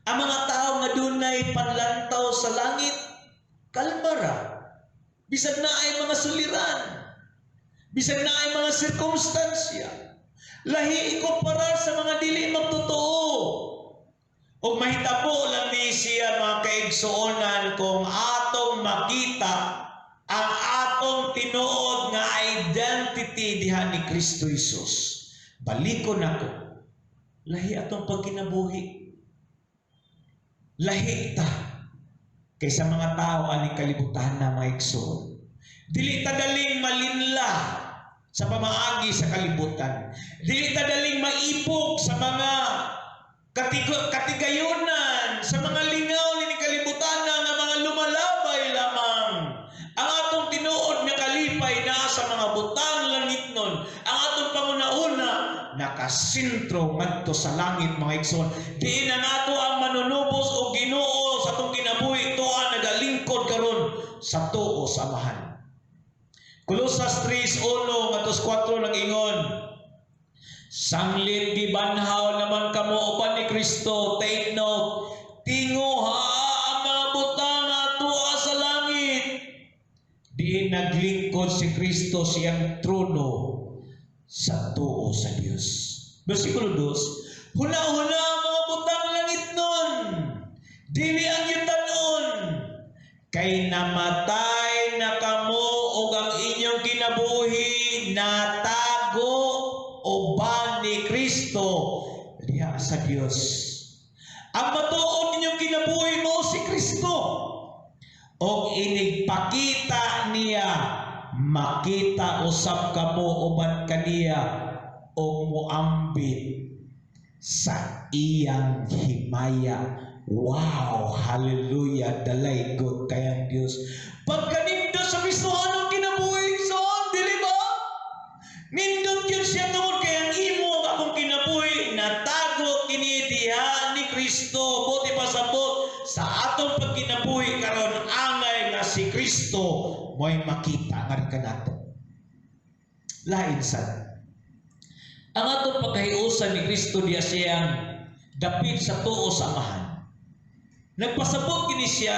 ang mga tao nga dunay panlantaw sa langit, kalmara. Bisag na ay mga suliran. Bisag na ay mga sirkumstansya. Lahi ikumpara sa mga dili magtotoo. Ug mahitabo lang ni siya mga kaigsuonan kung atong makita ang atong tinuod nga identity diha ni Kristo Jesus. Balikon ako. Lahi atong pagkinabuhi. Lahi ta kaysa mga tao aning kalibutan na mga igsoon. Dili ta daling malinla sa pamaagi sa kalibutan. Dili ta daling maipog sa mga katigayunan, sa mga lingaw ni kalibutan nga mga lumalabay lamang. Ang atong tinuod nga kalipay na sa mga butang langit nun. Ang atong pangunauna nakasintro ngadto sa langit mga igsoon. Diin na nato ang manunubos o Ginoo sa atong kinabuhi tuwa nagalingkod karon sa tuo sa Amahan. Kolosas 3:1 ngadto 4 lang ingon. Sanglit gibanhaw naman kamo uban ni Kristo. Take note. Tinguha ang mga butang ato sa langit. Diin naglingkod si Kristo siyang trono sa tuo sa Dios. Bersikulo 2. Huna-huna ang mga butang langit nun. Dili ang yutanon. Kay namatay na kamo ug ang inyong kinabuhi natago uban ni Kristo diha sa Dios. Ang matuod ninyong kinabuhi mo si Kristo. O inigpakita niya, makita usab kamo uban kaniya o muambit sa iyang himaya. Wow! Hallelujah! Dalay God kayang Diyos. Pagkanindot sa Kristo, anong kinabuhi soon? Dili ba? Nindot yun siya tungod kayang imo akong kinabuhi natago kini diha ni Kristo. Buti pasabot sa atong pagkinabuhi karon angay nga si Kristo mo'y makita nga ka nato. Lain sad. Ang atong pagkahiusan ni Kristo diha siyang dapit sa tuo sa Amahan. Nagpasabot kini siya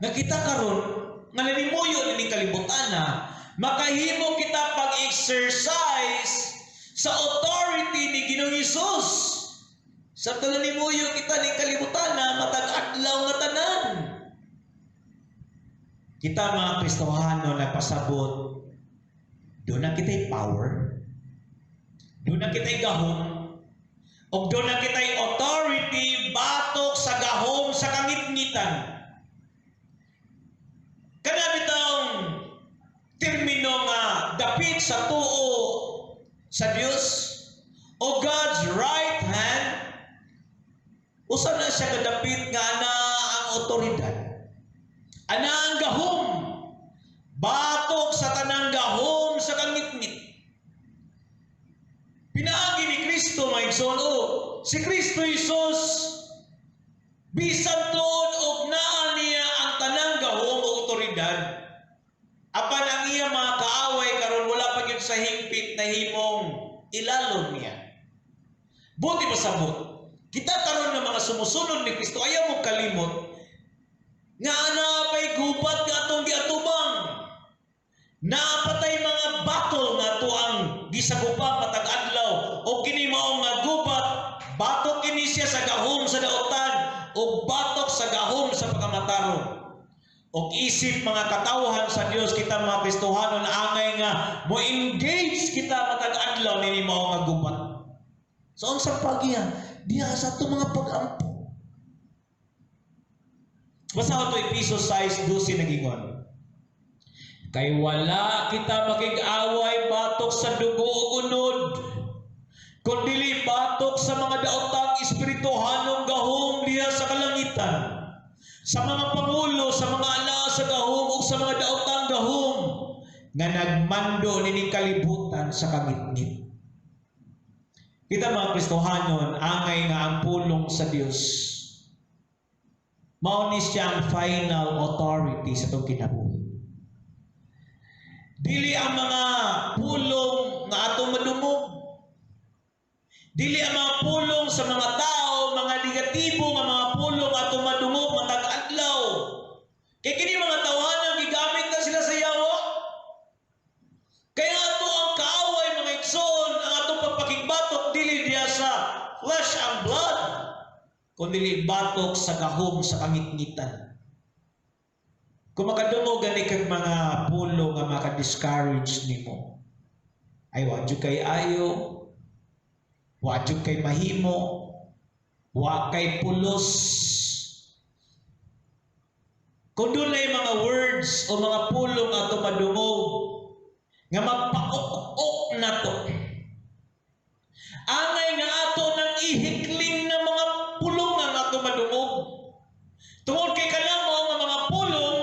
nga kita karon nga nanimuyo ni kalibutan na makahimo kita pag-exercise sa authority ni Ginoong Hesus. Sa nanimuyo kita ni kalibutan na matag-adlaw nga tanan. Kita mga Kristohano nagpasabot, doon na kita'y power, doon na kita'y gahom, o doon na kita'y authority batok sa gahom sa kangitngitan. Kanabitang termino nga dapit sa tuo sa Dios o God's right hand, usa na siya kadapit nga ana ang otoridad, ana ang gahom batok sa tanang gahom sa kangitngit. Pinaagi ni Kristo mga igsoon, si Kristo Jesus bisan tuod og naa niya ang tanang gahom o otoridad. Apan ang iya mga kaaway karon wala pa gyud sa hingpit na himong ilalom niya. Buti pasabot. Kita karon nga mga sumusunod ni Kristo ayaw mo kalimot nga ana pay gubat nga atong giatubang. Napatay mga battle nga to ang gisagupang matag adlaw o kini mao nga gubat batok kini siya sa gahom sa daotan o batok sa gahom sa pagkamatarong. O isip mga katawhan sa Dios kita mga Kristohano na angay nga mo engage kita matag adlaw nini mao nga gubat. So unsa pagya diha sa to mga pag-ampo. Basta ito Efesos 6:12 nagingon. Kay wala kita makig-away batok sa dugo o unod, kundi batok sa mga daotang espirituhanong gahom diha sa kalangitan, sa mga pangulo, sa mga ala sa gahom o sa mga daotang gahom nga nagmando nining kalibutan sa kangitngit. Kita mga Kristohanon, angay nga ang pulong sa Dios. Mao ni siya ang final authority sa itong kinabuhi. Dili ang mga pulong nga atong madumog. Dili ang mga pulong sa mga tao, mga negatibo nga mga pulong atong madumog matag adlaw. Kay kini mga tawanan gigamit na sila sa yawa. Kaya ato ang kaaway mga igsoon, ang atong pagpakigba dili batok sa gahom sa kangitngitan. Kung makadungog gani kag mga pulo nga maka-discourage nimo, ay wa jud kay ayo, wa jud kay mahimo, wa kay pulos. Kung doon ay mga words o mga pulo nga ito madungog, nga magpaok-ok na to, angay nga ato ng ihikling na mga pulong nga ato madungog. Tungod kay kanamo nga mga pulong,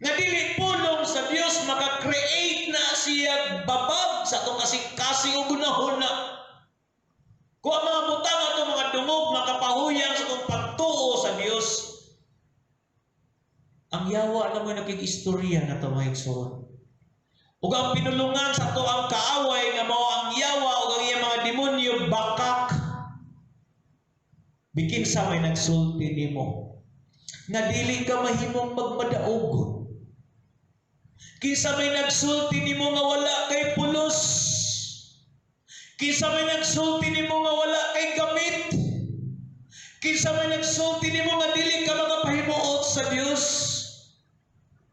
nga dili pulong sa Dios, maka-create na siya babag sa itong kasing-kasing o gunahon na. Kung ang mga butang ato mga dungog, makapahuyang sa itong pagtuo sa Dios. Ang yawa na mo nakikistorya na ito mga igsoon. Ug ang pinulungan sa ito ang kaaway nga mao ang yawa o ang iyang mga demonyo bakak. Bikin sa may nagsulti nimo nga dili ka mahimong magmadaog. Kinsa may nagsulti nimo nga wala kay pulos. Kinsa may nagsulti nimo nga wala kay gamit. Kinsa may nagsulti nimo nga dili ka magapahimuot sa Dios.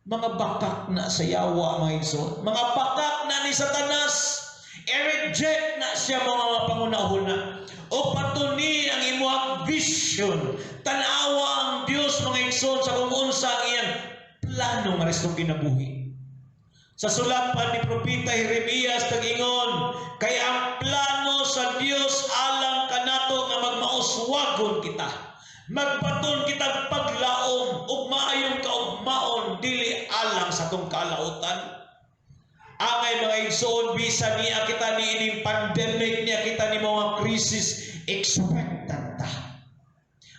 Mga bakak na sa yawa, mga igsoon. Mga bakak na ni Satanas. I-reject na siya mga pangunahuna. O patuni ang imuhang vision. Tanawa ang Diyos, mga igsoon, sa kung unsa ang iyang plano nga restong kinabuhi. Sa sulat pa ni Propeta Jeremias tag-ingon, kay ang plano sa Dios alang kanato nga magmauswagon kita. Magpaton kitang paglaom ug maayong kaugmaon dili alang sa tong kalautan. Angay mga igsoon, bisan niya kita ni ining pandemic, niya kita ni mga krisis, expectant ta.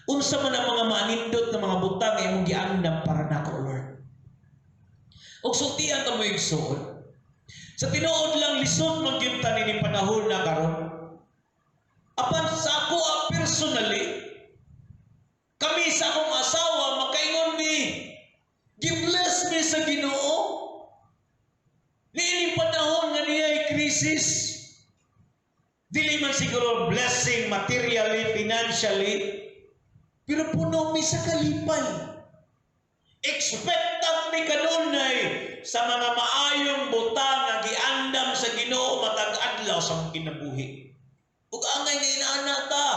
Unsa man ang mga manindot na mga butang ay imong giandam para nako, Lord. Ug sultian ta mo igsoon. Sa tinuod lang lisod man gyud ta ni panahon na karon. Apan sa ako personally, kami sa akong asawa, makaingon mi, gi-bless mi sa Ginoo. Niining panahon nga niya ay krisis. Dili man siguro blessing materially, financially, pero puno mi sa kalipay. Expectant mi kanunay sa mga maayong butang nga giandam sa Ginoo matag adlaw sa mong kinabuhi. Ug angay nga inaana ta.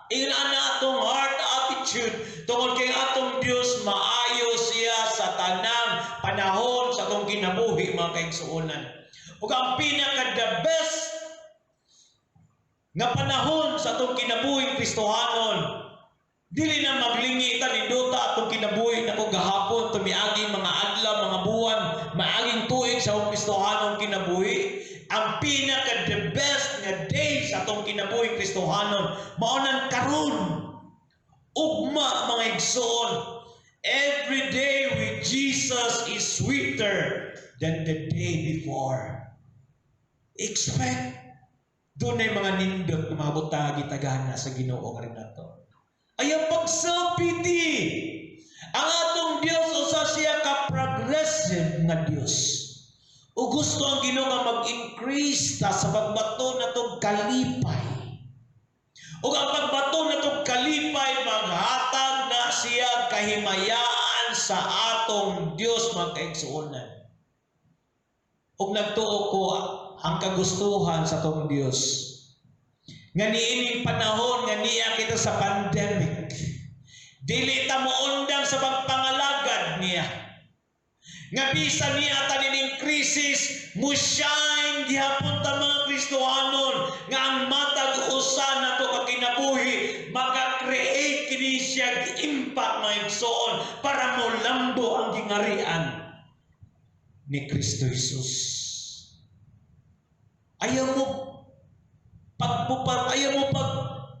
Inaana atong heart attitude tungod kay atong Dios maayo siya sa tanang panahon sa atong kinabuhi, mga kaigsuonan. Ug ang pinaka the best nga panahon sa atong kinabuhi Kristohanon, dili na maglingi ta ninduta atong kinabuhi na kung gahapon tumiaging mga adlaw, mga buwan, maaging tuig sa atong Kristohanon kinabuhi. Ang pinaka the best nga day sa atong kinabuhi Kristohanon mao nang karon. Ugma, mga igsoon, every day with Jesus is sweeter than the day before. Expect doon ay mga nindot na mga butang gitagana sa Ginoo nga rin nato. Ay ang pagsapiti ang atong Dios usa siya ka progressive nga Dios. O gusto ang Ginoo nga mag-increase ta sa pagbato na itong kalipay. O ang pagbato na itong kalipay, maghatag na siya kahimayaan sa atong Diyos, mga kaigsuonan. O nagtuo ko ang kagustuhan sa atong Diyos. Nga niining panahon, nga niya kita sa pandemic. Dili ta mo undang sa pagpangalagad niya. Nga bisa niya tanining krisis, mo shine gihapon ta mga Kristohanon, nga ang matag usa na to kakinabuhi, maka-create kini siya impact mga igsoon para mo lambo ang gingarian ni Kristo Jesus. Ayaw mo pag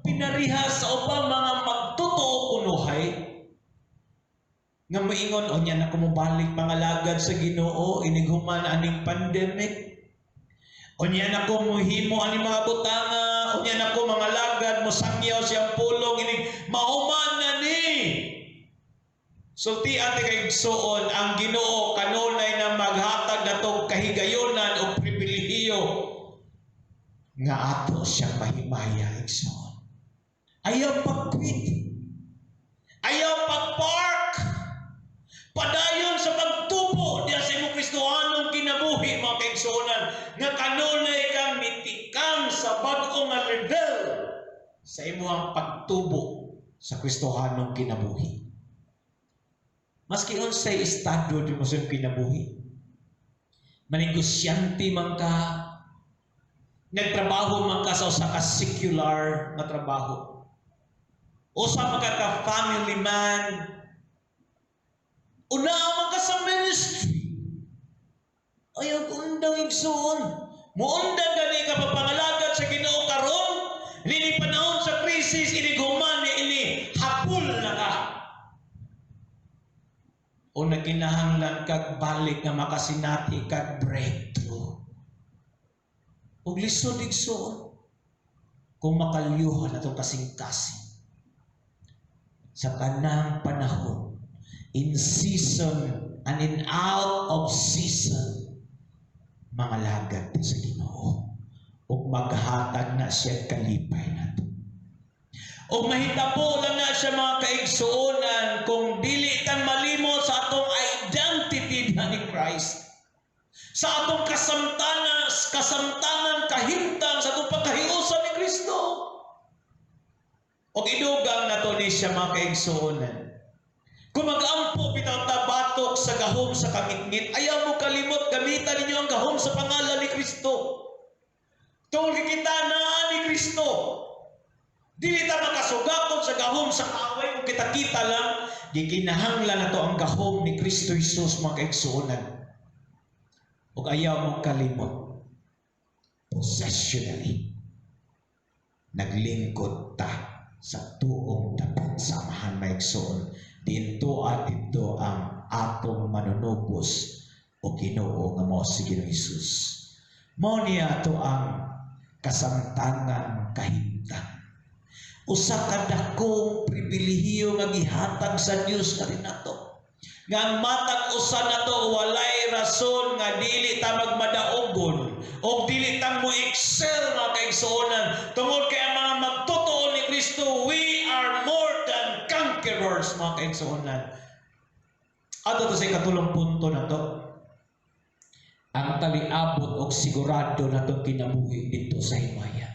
pinarihas sa upang mga magtotoo kunuhay, nga moingon o niya na kumubalik mga lagad sa Ginoo inig human aning pandemic, o niya na kumuhimo aning mga butanga, o niya na ko mga lagad mo sangyaw siyang pulong inig mahuman na ni. Sulti ate kay igsoon ang Ginoo kanunay na maghatag natong kahigayonan o pribilehiyo nga ato siyang mahimaya igsoon. Ayaw pagkwit sa imuhang pagtubo sa Kristohanong kinabuhi. Maski unsay estado di mo sa kinabuhi. Manegosyante man ka, nagtrabaho man ka sa usa ka secular na trabaho. Usa man ka family man, una man ka sa ministry. Ayaw undang igsoon. Muundang gani ka papangalagad sa Ginoo karon, ini panahon sa krisis, ini gumani, ini hapul na ka. O naginahanglan kag balik nga makasinati kag breakthrough. Ug lisod igsoon kung makalyuhan atong kasing-kasing sa kanang panahon, in season and in out of season, mga lagad sa Ginoo ug maghatag na siya kalipay nato. O mahitabo lang na siya mga kaigsuonan kung dili kang malimot sa atong identity ni Christ. Sa atong kasamtanan kahimtang sa atong pagkahiusan ni Kristo. O idugang na to ni siya mga kaigsuonan. Kung mag-ampo bitaw ta batok sa gahom sa kangitngit, ayaw mo kalimot gamitan ninyo ang gahom sa pangalan ni Kristo. Tungkol kita na ni Kristo. Dili ta makasugakon sa gahom sa kaaway kung kita-kita lang, gikinahanglan na to ang gahom ni Kristo Jesus mga kaigsuonan. Ug ayaw mong kalimot, possessionally, naglingkod ta sa tuong dapat samahan maigsuon. Dito at dito ang atong manunubos o Ginoo nga mao si Ginoo Jesus. Mao niya ato ang kasamtangan kahimtang. Usa ka dakong pribilehiyo nga gihatag sa Dios nga rin nato. Nga ang matag usa nato walay rason nga dili ta magmadaogon o dili ta mo excel nga kaigsuonan tungod kay ang mga magtotoo ni Kristo, we are more than conquerors mga kaigsuonan. Ato to sa ikatulong punto na to. Ang taliabot o sigurado na itong kinabuhi dito sa himaya.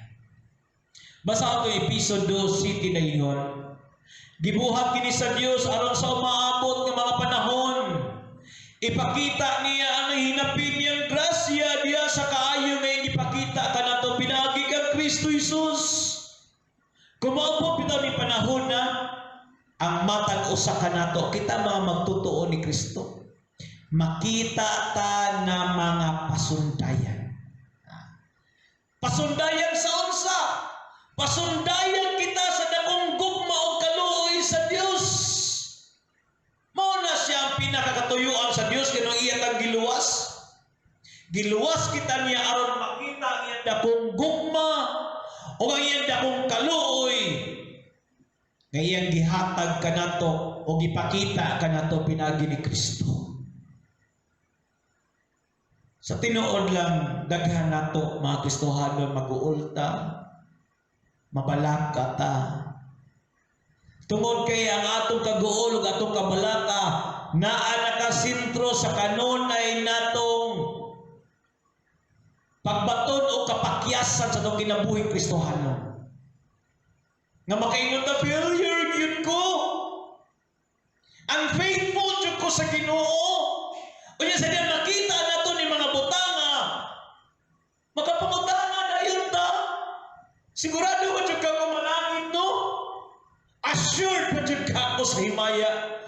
Basa ito episode 2 na ingon. Gibuhat kini sa Dios aron sa umaabot ng mga panahon. Ipakita niya ang hinapin niyang grasya diya sa kaayo nga ipakita ka na ito pinagi kang Kristo Jesus. Kumaabot bitaw ni panahon na ang matag usa ka nato kita mga magtotoo ni Kristo. Makita ta na mga pasundayan. Pasundayan sa unsa? Pasundayan kita sa dakong gugma o kaluoy sa Dios. Mao na siya ang pinakakatuyuan sa Dios kanang iya kang giluwas. Giluwas kita niya aron makita ang iyang dakong gugma o ang iyang dakong kaluoy. Nga iyang gihatag kanato o gipakita kanato pinagi ni Kristo. Sa tinuod lang daghan nato mga Kristohanon mag-uulta, mabalaka ta. Tungod kay ang atong kaguol ug atong kabalaka naa nakasentro sa kanunay natong pagbaton o kapakyasan sa atong kinabuhi Kristohanon. Nga makaingon ta failure gyud ko. Unfaithful jud ko sa Ginoo. Unya sa diyan makita nato ni mga butanga. Makapangutana dayon ta. Sigurado ba jud ka ko manangin no? Assured ba jud ka ko sa himaya?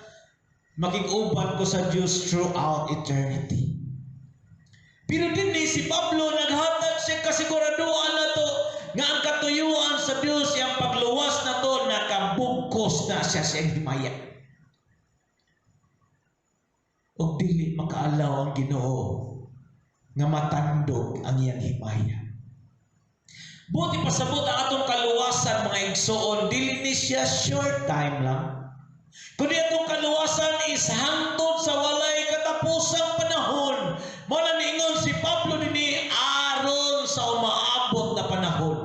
Makig-uban ko sa Dios throughout eternity. Pero dinhi si Pablo naghatag siya kasiguraduhan nato nga ang katuyuan sa Dios yang pagluwas nato nakabugkos na siya sa himaya. O dili makaalaw ang Ginoo nga matandog ang iyang himaya. Buti pasabot ang atong kaluwasan mga igsoon, dili ni siya short time lang. Kundi atong kaluwasan is hangtod sa walay katapusang panahon. Mao na niingon si Pablo dinhi aron sa umaabot na panahon.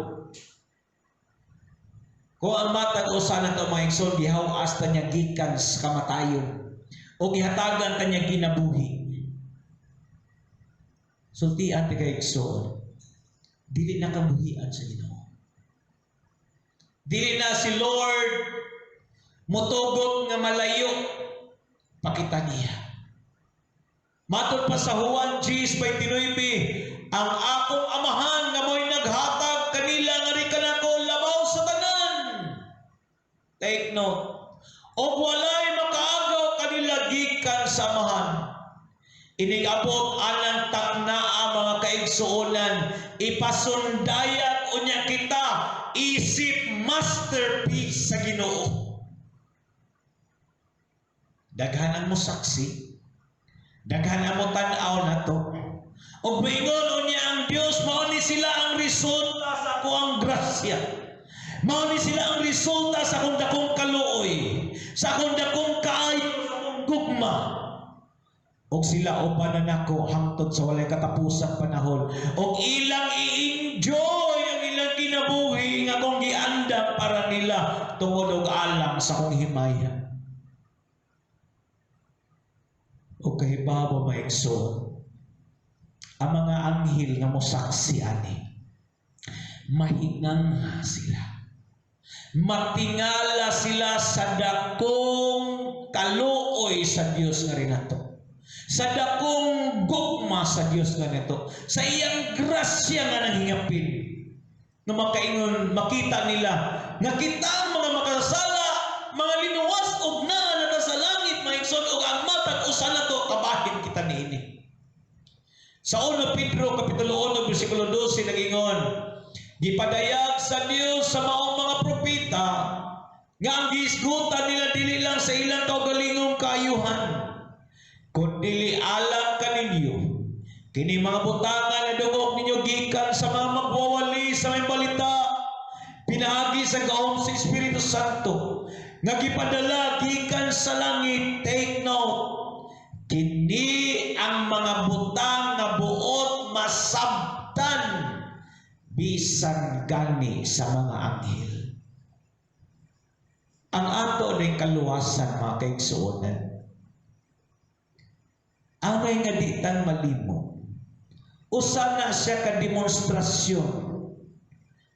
Kung ang matag usa na to mga igsoon gihawas ta niya gikan sa kamatayon o gihatagan kanya kinabuhi. Sultian ti kay igsoon, dili na kabuhian sa Ginoo. Dili na si Lord mutugot nga malayo, pakita niya. Matod pa sa Juan 10:29, ang akong amahan nga mo'y naghatag kanila nga ri kanako labaw sa tanan. Take note. O walay makaagaw kanila gikan sa amahan. Inigabot anang taknaa mga kaigsuonan, ipasundayat unya kita isip masterpiece sa Ginoo. Daghanan mo saksi, daghanan mo tan-aw na to. O bingon unya ang Dios, mao ni sila ang resulta sa akong grasya. Mao ni sila ang resulta sa akong dakong kaluoy, sa akong dakong kaayo, sa akong gugma. Og sila uban na nako hangtod sa walay katapusang panahon. Og ilang i-enjoy ang ilang kinabuhi nga kung gianda para nila tungod og alang sa akong himaya. O kahibawo maigsoon, ang mga anghel nga mosaksi ani, mahingang sila. Matingala sila sa dakong kaluoy sa Dios nga rinato. Sa dakong gugma sa Dios nga nito, sa iyang grasya nga nanghingapin, na makaingon makita nila nga kita ang mga makasala, mga linuwas og na sa langit, maigsoon og ang matag usa na to kabahin kita niini. Sa 1 Pedro kapitulo 1 bersikulo 12 nagingon, gipadayag sa Dios sa maong mga propeta nga ang giisgutan nila dili lang sa ilang kaugalingong kaayuhan, kundi alang kaninyo kini mga butangan na dungog ninyo gikan sa mga magwawali sa may balita pinaagi sa gaom sa Espiritu Santo nga gipadala gikan sa langit. Take note, kini ang mga butang nga buot masabtan bisan gani sa mga anghel. Ang ato ng kaluwasan mga kaigsuonan, angay nga di tan malimo, usa na siya ka demonstrasyon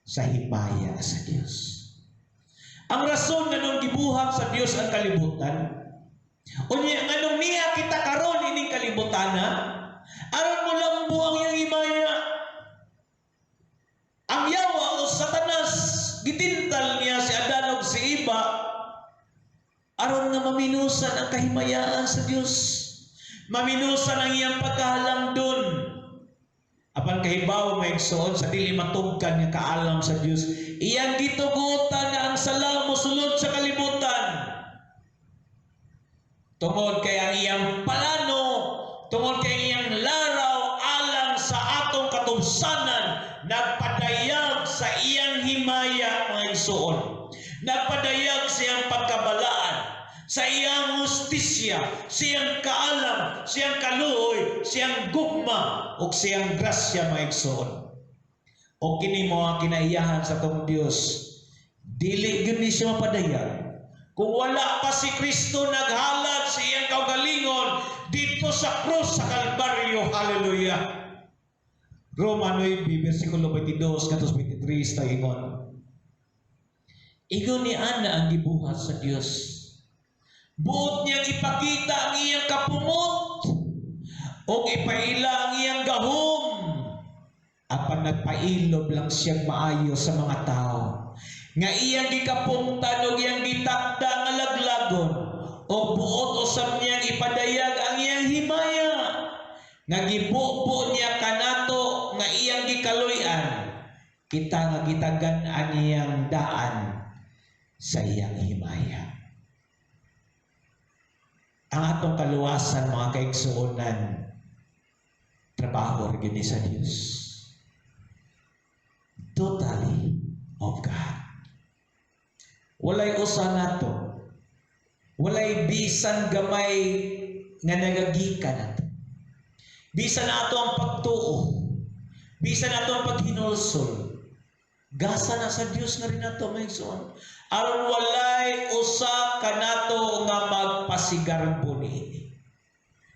sa himaya sa Dios. Ang rason nga nung gibuhat sa Dios ang kalibutan, unya nganong niya kita karon ining kalibutana, aron mo lambo ang iyang himaya. Ang yawa o Satanas gitintal niya si Adan ug si Eva aron nga maminusan ang kahimayaan sa Dios. Maminusan ang iyang pagkahalangdon. Apan kahibawo maigsoon sa dili matugkan nga kaalam sa Dios, iyang gitugutan na ang sala mosulod sa kalibutan. Tungod kay ang iyang plano, tungod kay ang iyang laraw alang sa atong katubsanan, nagpadayag sa iyang himaya mga igsoon. Nagpadayag sa iyang pagkabalaan, sa iyang hustisya, siyang kaalam, siyang kaluoy, siyang gugma, o siyang grasya maigsoon. O kini mo ang kinaiyahan sa tong Dios, dili gani siya mapadayag kung wala pa si Kristo naghalad sa iyang kaugalingon dito sa krus sa Kalbaryo. Hallelujah. Roma 9 bersikulo 22 katos 23 ta ingon, igon ni ana ang gibuhat sa Dios, buot niyang ipakita ang iyang kapumot o ipaila ang iyang gahom, apan nagpailob lang siyang maayo sa mga tao nga iyang gikapungtan o iyang gitakda nga laglagon, o buot usab niyang ipadayag ang iyang himaya nga gibubo niya kanato nga iyang gikaluy-an, kita nga gitagan-an iyang daan sa iyang himaya. Ang atong kaluwasan mga kaigsuonan, trabaho rin sa Diyos. Totally of God. Walay usa nato, walay bisan gamay nga nagagikan nato. Bisan nato ang pagtuo, bisan nato ang paghinulsol, gasa na sa Dios nga rin nato maigsoon. Aron walay usa kanato nga magpasigarbo niini.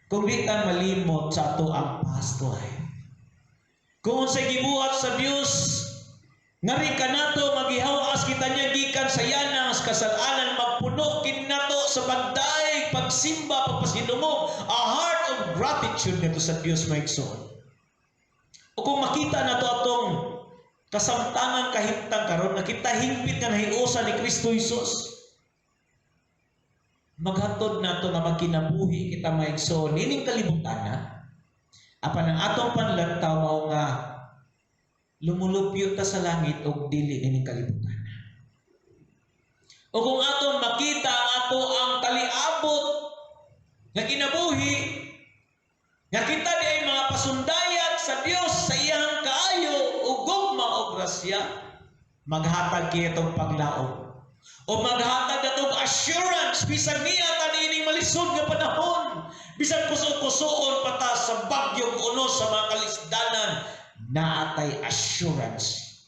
Kung di ta malimot sa ato ang past life, kung sa gibuhat sa Dios Ngari ka nato magihawas kita niya gikan sa yanang kasalanan, magpuno kin nato sa pagdaig, pagsimba, pagpasinumog, a heart of gratitude nito sa Dios maigsoon. O kung makita nato atong kasamtangan kahimtang karon, nakita hingpit nga nahiusa ni Kristo Jesus, maghatod nato nga magkinabuhi kita maigsoon ining kalibutan na apan ang atong panlantaw mao nga lumulupyo ta sa langit og dili ining kalibutan. O kung aton makita ang ato ang kaliabot nga kinabuhi, nga kita di ay mga pasundayag sa Dios sa iyang kaayo ug gugma o grasya, maghatag kitong paglaom o maghatag atong assurance bisan niya tanining malisod nga panahon, bisan kuso-kusoon pata sa bagyong unos sa mga kalisdanan, naatay assurance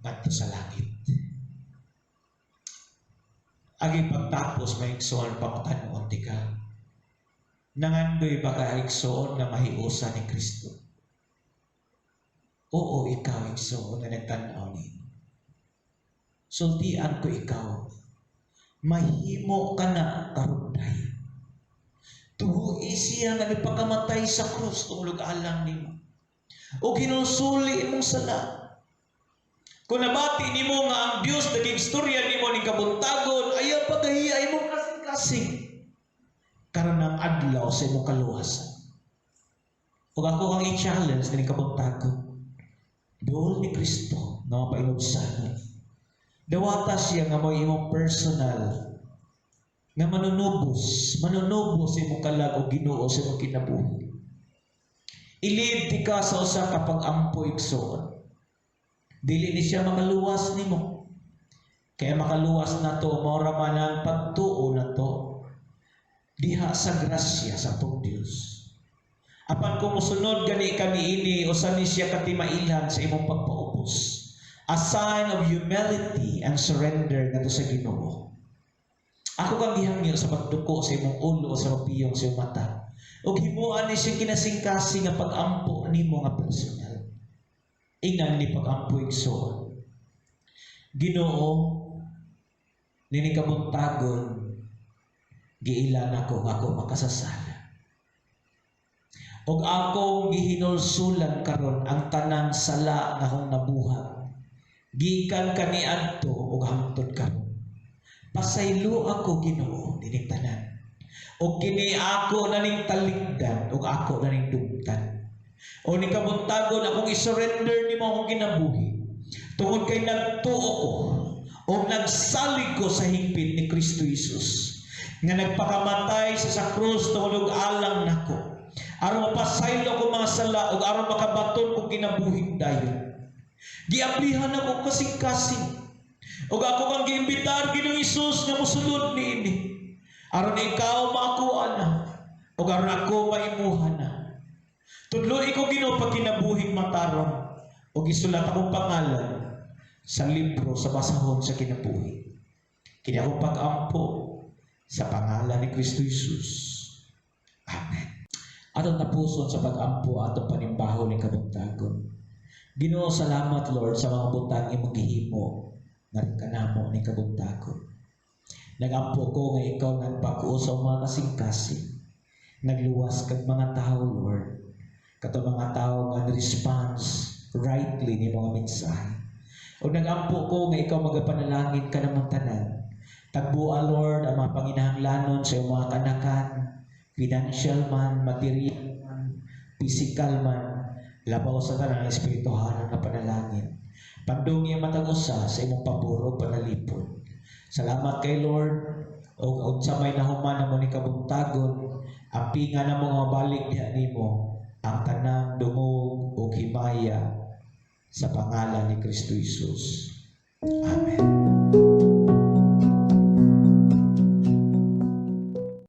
ngadto sa langit. Agi pagtapos maigsoon pamatanon ti ka, nangandoy ba ka igsoon nga mahiusa ni Kristo? Oo, ikaw igsoon nga nagtanaw ni. Sultian ko ikaw, mahimo ka na karunday. Tuhu'i siya nga nipakamatay sa krus tungod alang nimo. O ginusuli imong sala. Kung nabati nimo nga ang Dios naging istorya nimo ning kabuntagon, ayaw pagahiya imong kasing-kasing karon ang adlaw sa imong kaluwasan. Ug ako ang i-challenge ning kabuntagon. Duol ni Kristo nga mapainubsanon. Dawata siya nga mo imong personal nga manunubos sa imong kalag o Ginoo sa imong kinabuhi. Ilid ti ka sa usa ka pag-ampo igsoon. Dili ni siya makaluwas nimo. Kaya makaluwas na to, mao ra man ang pagtuo na to diha sa grasya sa atong Dios. Apan kung musunod gani kaniini usa ni siya katimailan sa imong pagpaubos, a sign of humility and surrender ngadto sa Ginoo. Ako kang gihangyo sa pagduko sa imong ulo o sa piyong sa imong mata. O himuan ni siyang kinasingkasing nga pag-ampo nimo nga personal. Ingan ni pag-ampo igsoon. Ginoo, nini kabuntagon, giilan ako nga ako makasasala. Og akong gihinulsulan karon ang tanang sala nga akong nabuhat. Gikan kaniadto og hangtod karon. Pasaylo ako Ginoo dining tanan. O kini ako naning talikdan o ako naning dugtan. O ni kabuntagon akong isurrender nimo akong kinabuhi. Tungod kay nagtuo ko o nagsalig ko sa hingpit ni Kristo Jesus nga nagpakamatay sa krus tungod alang nako. Aron mapasaylo ko mga sala o aron makabaton ko kinabuhi dayon. Giablihan ako kasing-kasing. O ako kang giimbitar Ginoong Hesus nga mosulod niini. Aron ikaw maakuha na, o aron ako maimuha na. Tudloy ko Ginoo pagkinabuhing mataron, o gisulat akong pangalan sa libro sa basahon sa kinabuhi. Kini akong pag-ampo sa pangalan ni Kristo Jesus. Amen. Atong tapuson sa pag-ampo atong panimbaho ni kabuntagon. Ginoo, salamat Lord sa mga butang imong gihimo nga kanamo ni kabuntagon. Nagampo ko nga ikaw nagpakuo sa mga kasing-kasing. Nagluwas kag mga tao, Lord. Kato mga tao nga response rightly ni mga mensahe. O nagampo ko nga ikaw magapanalangin ka namang tanan. Tagbuha, Lord, ang mga panginahanglanon sa iyong mga kanakan, financial man, material man, physical man, labaw sa tanang espirituhanan na panalangin. Pandungi ang matag-usa sa imong paburo panalipod. Salamat kay Lord, o sa may nahuman na mo ni kabuntagon, ang pinga na mga balik diha nimo, ang tanang dungog o himaya sa pangalan ni Kristo Jesus. Amen.